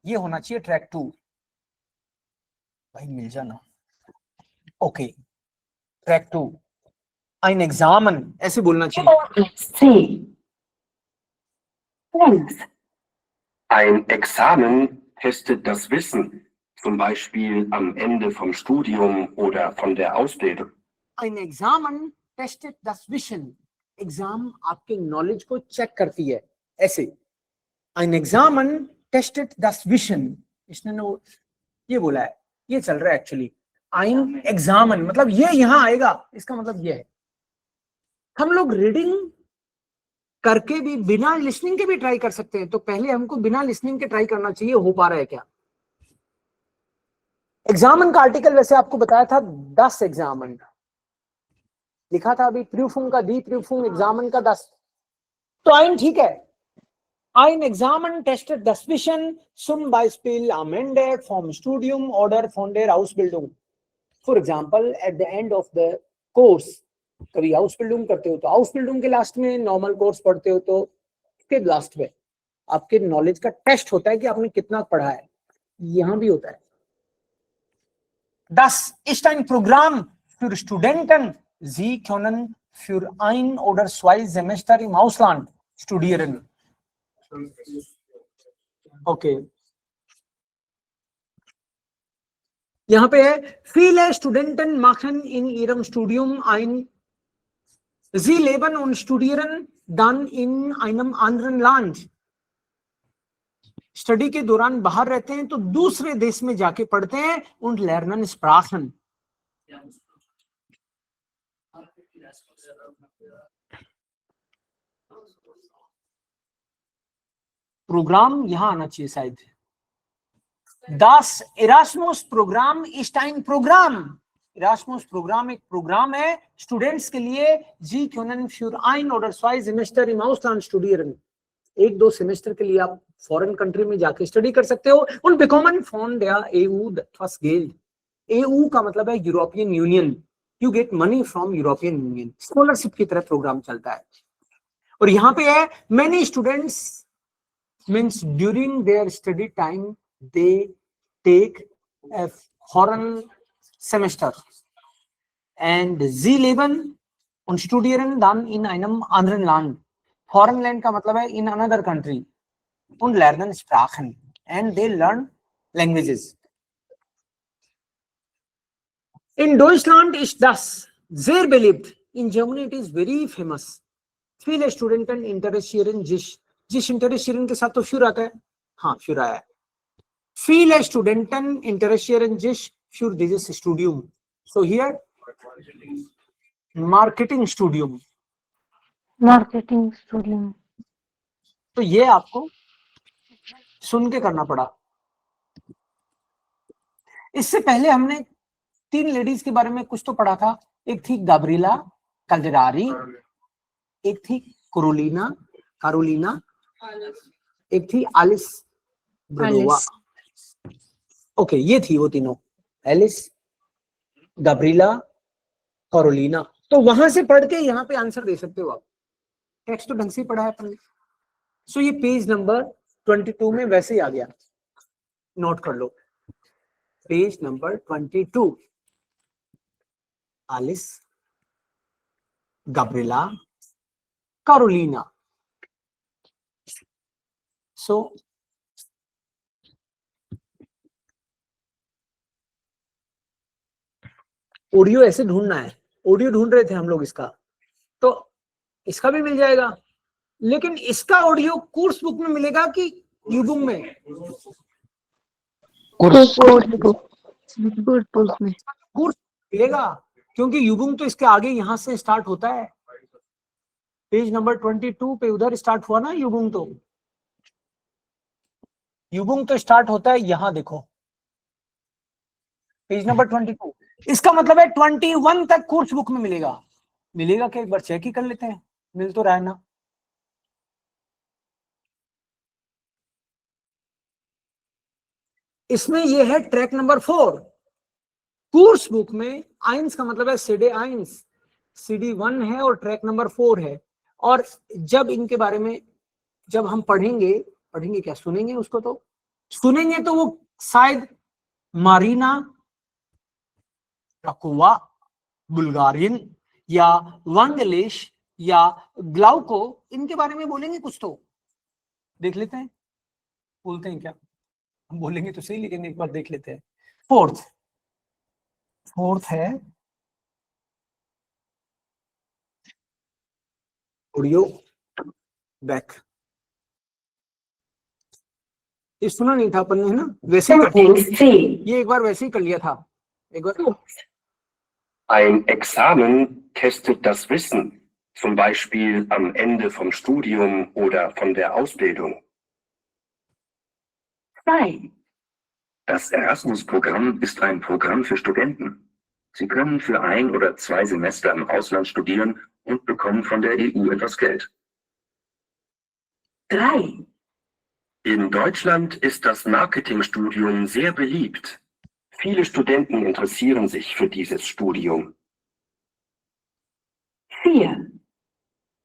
ये होना चाहिए ट्रैक 2। भाई मिल जाना। ओके, ट्रैक 2 ein एग्जामन ऐसे बोलना चाहिए। Ein Examen testet das Wissen, zum Beispiel am Ende vom Studium oder von der Ausbildung. ein एग्जामन टेस्टेड das Wissen, एग्जाम आपके नॉलेज को चेक करती है ऐसे। ein एग्जामन टेस्टेड das Wissen, इसने ये बोला है, ये चल रहा है एक्चुअली। ein एग्जामन मतलब ये यहां आएगा, इसका मतलब ये है। हम लोग रीडिंग करके भी बिना लिसनिंग के भी ट्राई कर सकते हैं, तो पहले हमको बिना लिसनिंग के ट्राई करना चाहिए, हो पा रहा है क्या। एग्जामन का आर्टिकल वैसे आपको बताया था 10 एग्जामन लिखा था, अभी प्रूफुंग का दी प्रूफुंग एग्जामन का 10, तो आइन ठीक है। ein Examen testet das Wissen, zum Beispiel am Ende vom Studium oder von der Ausbildung. For example, at the end of the course, कभी Ausbildung करते हो तो Ausbildung के लास्ट में, नॉर्मल कोर्स पढ़ते हो तो उसके लास्ट में आपके नॉलेज का टेस्ट होता है कि आपने कितना पढ़ा है, यहां भी होता है। Das ist ein Programm für Studenten, sie können für 1 oder 2 Semester im Ausland studieren. Okay, यहाँ पे है viele Studenten machen in ihrem Studium ein, sie leben und studieren dann in einem anderen Land. Study के दौरान बाहर रहते हैं तो दूसरे देश में जाके पढ़ते हैं und lernen Sprachen. प्रोग्राम यहां आना चाहिए शायद। Das Erasmus Programm ist ein Programm. Erasmus programme एक प्रोग्राम है स्टूडेंट्स के लिए। Sie können für 1 oder 2 Semester im Ausland studieren. 1-2 semester के लिए आप फॉरेन कंट्री में जाके स्टडी कर सकते हो। und bekommen von der EU etwas Geld. EU का मतलब है European union. You get money from European Union. Scholarship की तरह प्रोग्राम चलता है। और यहाँ पे है many students means during their study time they take a foreign semester and sie leben und studieren dann in einem anderen Land. Foreign land का मतलब है in another country und lernen Sprachen and they learn languages. In Deutschland ist das sehr beliebt. In Germany it is very famous. Viele Studenten interessieren sich. जिस इंटरेस्टियरन के साथ तो फिर आता है, हाँ फिर आया है। Viele Studenten interessieren sich für dieses Studium. So here, marketing studium. Marketing studio में। तो ये आपको सुन के करना पड़ा। इससे पहले हमने 3 लेडीज के बारे में कुछ तो पढ़ा था। एक थी गैब्रिएला कैल्डेरारी, एक थी कैरोलिना, एक थी एलिस ब्रोडोवा। ओके, ये थी वो तीनों, एलिस, गैब्रिएला, कैरोलिना। तो वहां से पढ़ के यहाँ पे आंसर दे सकते हो आप। टेक्स्ट तो ढंग से पढ़ा है अपन। सो ये पेज नंबर 22 में वैसे ही आ गया, नोट कर लो। Page number 22, Alice, Gabriela, Carolina. So audio ऐसे ढूंढना है। ऑडियो ढूंढ रहे थे हम लोग इसका, तो इसका भी मिल जाएगा, लेकिन इसका ऑडियो कोर्स बुक में मिलेगा कि यूबुक में? कोर्स में कोर्स मिलेगा, क्योंकि यूबुक तो इसके आगे यहां से स्टार्ट होता है। पेज नंबर 22 पे उधर स्टार्ट हुआ ना यूबुक। तो यूबुक तो स्टार्ट होता है यहां, देखो पेज नंबर 22। इसका मतलब है 21 तक कोर्स बुक में मिलेगा। मिलेगा क्या, एक बार चेक ही कर लेते हैं। मिल तो रहा है ना? इसमें ये है ट्रैक नंबर 4। कोर्स बुक में आइंस का मतलब है सीडे आइंस, CD1 है और ट्रैक नंबर 4 है। और जब इनके बारे में जब हम पढ़ेंगे क्या, सुनेंगे उसको, तो सुनेंगे तो वो शायद मारीना रकोवा, बुल्गारियन या वांगलिश या ग्लाउको, इनके बारे में बोलेंगे कुछ। तो देख लेते हैं, बोलते हैं क्या? हम बोलेंगे तो सही, लेकिन एक बार देख लेते हैं। फोर्थ है ऑडियो बैक। ये सुना नहीं था अपन ने, है ना? वैसे ये एक बार वैसे ही कर लिया था एक बार। Ein Examen testet das Wissen, zum Beispiel am Ende vom Studium oder von der Ausbildung. Das Erasmus-Programm ist ein Programm für Studenten. Sie können für 1 oder 2 Semester im Ausland studieren und bekommen von der EU etwas Geld. 3. In Deutschland ist das Marketingstudium sehr beliebt. Viele Studenten interessieren sich für dieses Studium. 4.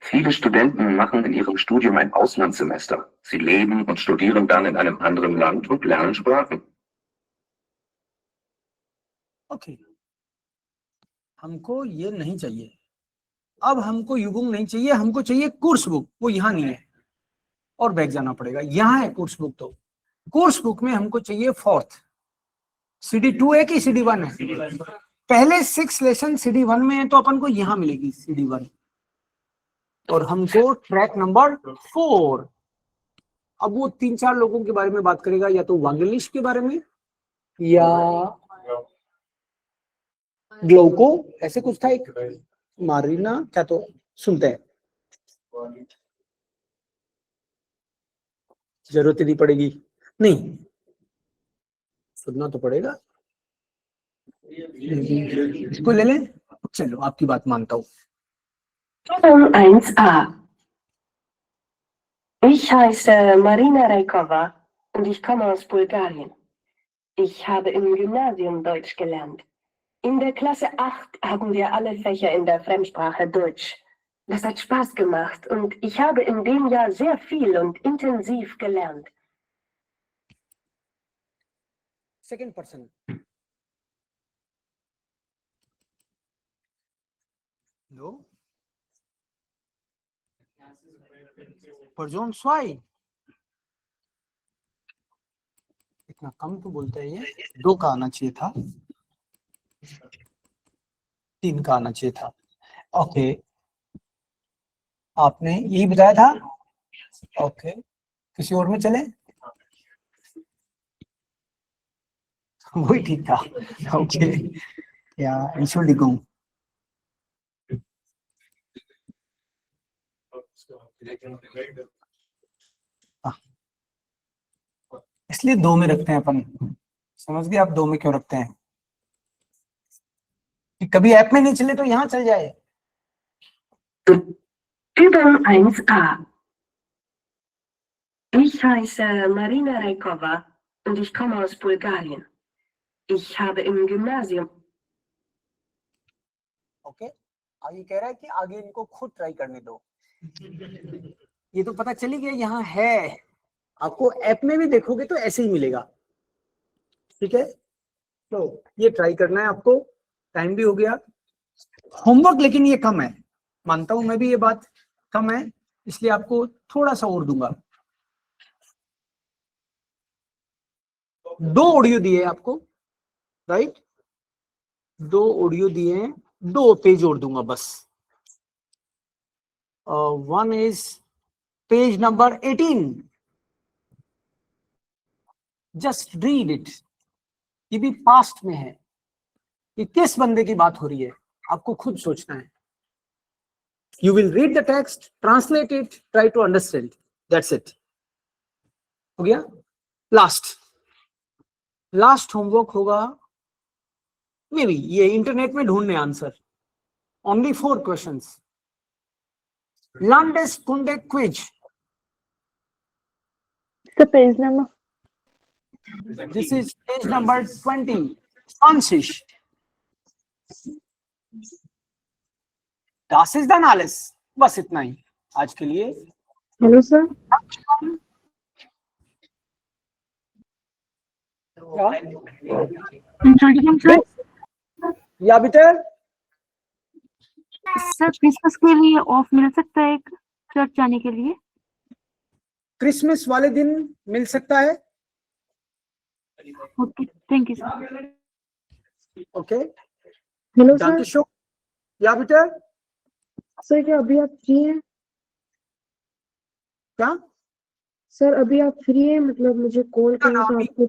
Viele Studenten machen in ihrem Studium ein Auslandssemester. Sie leben und studieren dann in einem anderen Land und lernen Sprachen. Okay, हमको ये नहीं चाहिए। अब हमको यूबुक नहीं चाहिए, हमको चाहिए कोर्स बुक। वो यहाँ नहीं है और बैक जाना पड़ेगा। यहाँ है कोर्स बुक। तो कोर्स बुक में हमको चाहिए 4th। CD2 है कि CD1 है? पहले 6 लेसन CD1 में है, तो अपन को यहाँ मिलेगी CD1। और हमको ट्रैक नंबर 4। अब वो 3-4 लोगों के बारे में बात करेगा, या तो वांगलिश के बारे में या ग्लाउको, ऐसे कुछ था एक, मारीना, क्या तो सुनते हैं। जरूरत नहीं पड़ेगी, नहीं सुनना तो पड़ेगा। इसको ले लें, चलो आपकी बात मानता हूँ। 1a. Ich heiße Marina Rajkova und ich komme aus Bulgarien. Ich habe im Gymnasium Deutsch gelernt. In der Klasse 8 haben wir alle Fächer in der Fremdsprache Deutsch. Das hat Spaß gemacht und ich habe in dem Jahr sehr viel und intensiv gelernt. Second person. No. Person 2. इतना कम तो बोलता है ये। 2 का आना चाहिए था, 3 का आना चाहिए था। ओके, आपने यही बताया था। ओके, किसी और में चले? वही ठीक था। ओके, या Entschuldigung। इसलिए 2 में रखते हैं अपन, समझ गए आप 2 में क्यों रखते हैं, कि कभी ऐप में नहीं चले तो यहाँ चल जाए। Übung 1a. Ich heiße Marina Rajkova und ich komme aus Bulgarien. Ich habe im Gymnasium. Okay, आगे कह रहा है कि आगे इनको खुद ट्राई करने दो। ये तो पता चली गया यहाँ है, आपको ऐप में भी देखोगे तो ऐसे ही मिलेगा, ठीक है। तो ये ट्राई करना है आपको, टाइम भी हो गया। होमवर्क लेकिन ये कम है, मानता हूं मैं भी ये बात कम है, इसलिए आपको थोड़ा सा और दूंगा। 2 ऑडियो दिए आपको, राइट, 2 ऑडियो दिए, 2 पेज और दूंगा बस। One is page number 18, just read it. ये भी पास्ट में है, ये किस बंदे की बात हो रही है आपको खुद सोचना है। You will read the text, translate it, try to understand. That's it. हो गया। लास्ट होमवर्क होगा, मे बी ये इंटरनेट में ढूंढने answer. Only 4 questions. Landeskunde quiz. The page number. This is page number 20. 20. Das ist dann alles. बस इतना ही आज के लिए। Hello, sir. Introduction, sir. या बेटा सर क्रिसमस के लिए ऑफ मिल सकता है एक चर्च जाने के लिए? क्रिसमस वाले दिन मिल सकता है। Okay, thank you sir. Okay, hello danke sir. schön. या बेटा सर क्या अभी आप फ्री हैं? क्या? सर अभी आप फ्री हैं, मतलब मुझे कॉल करना था आपको।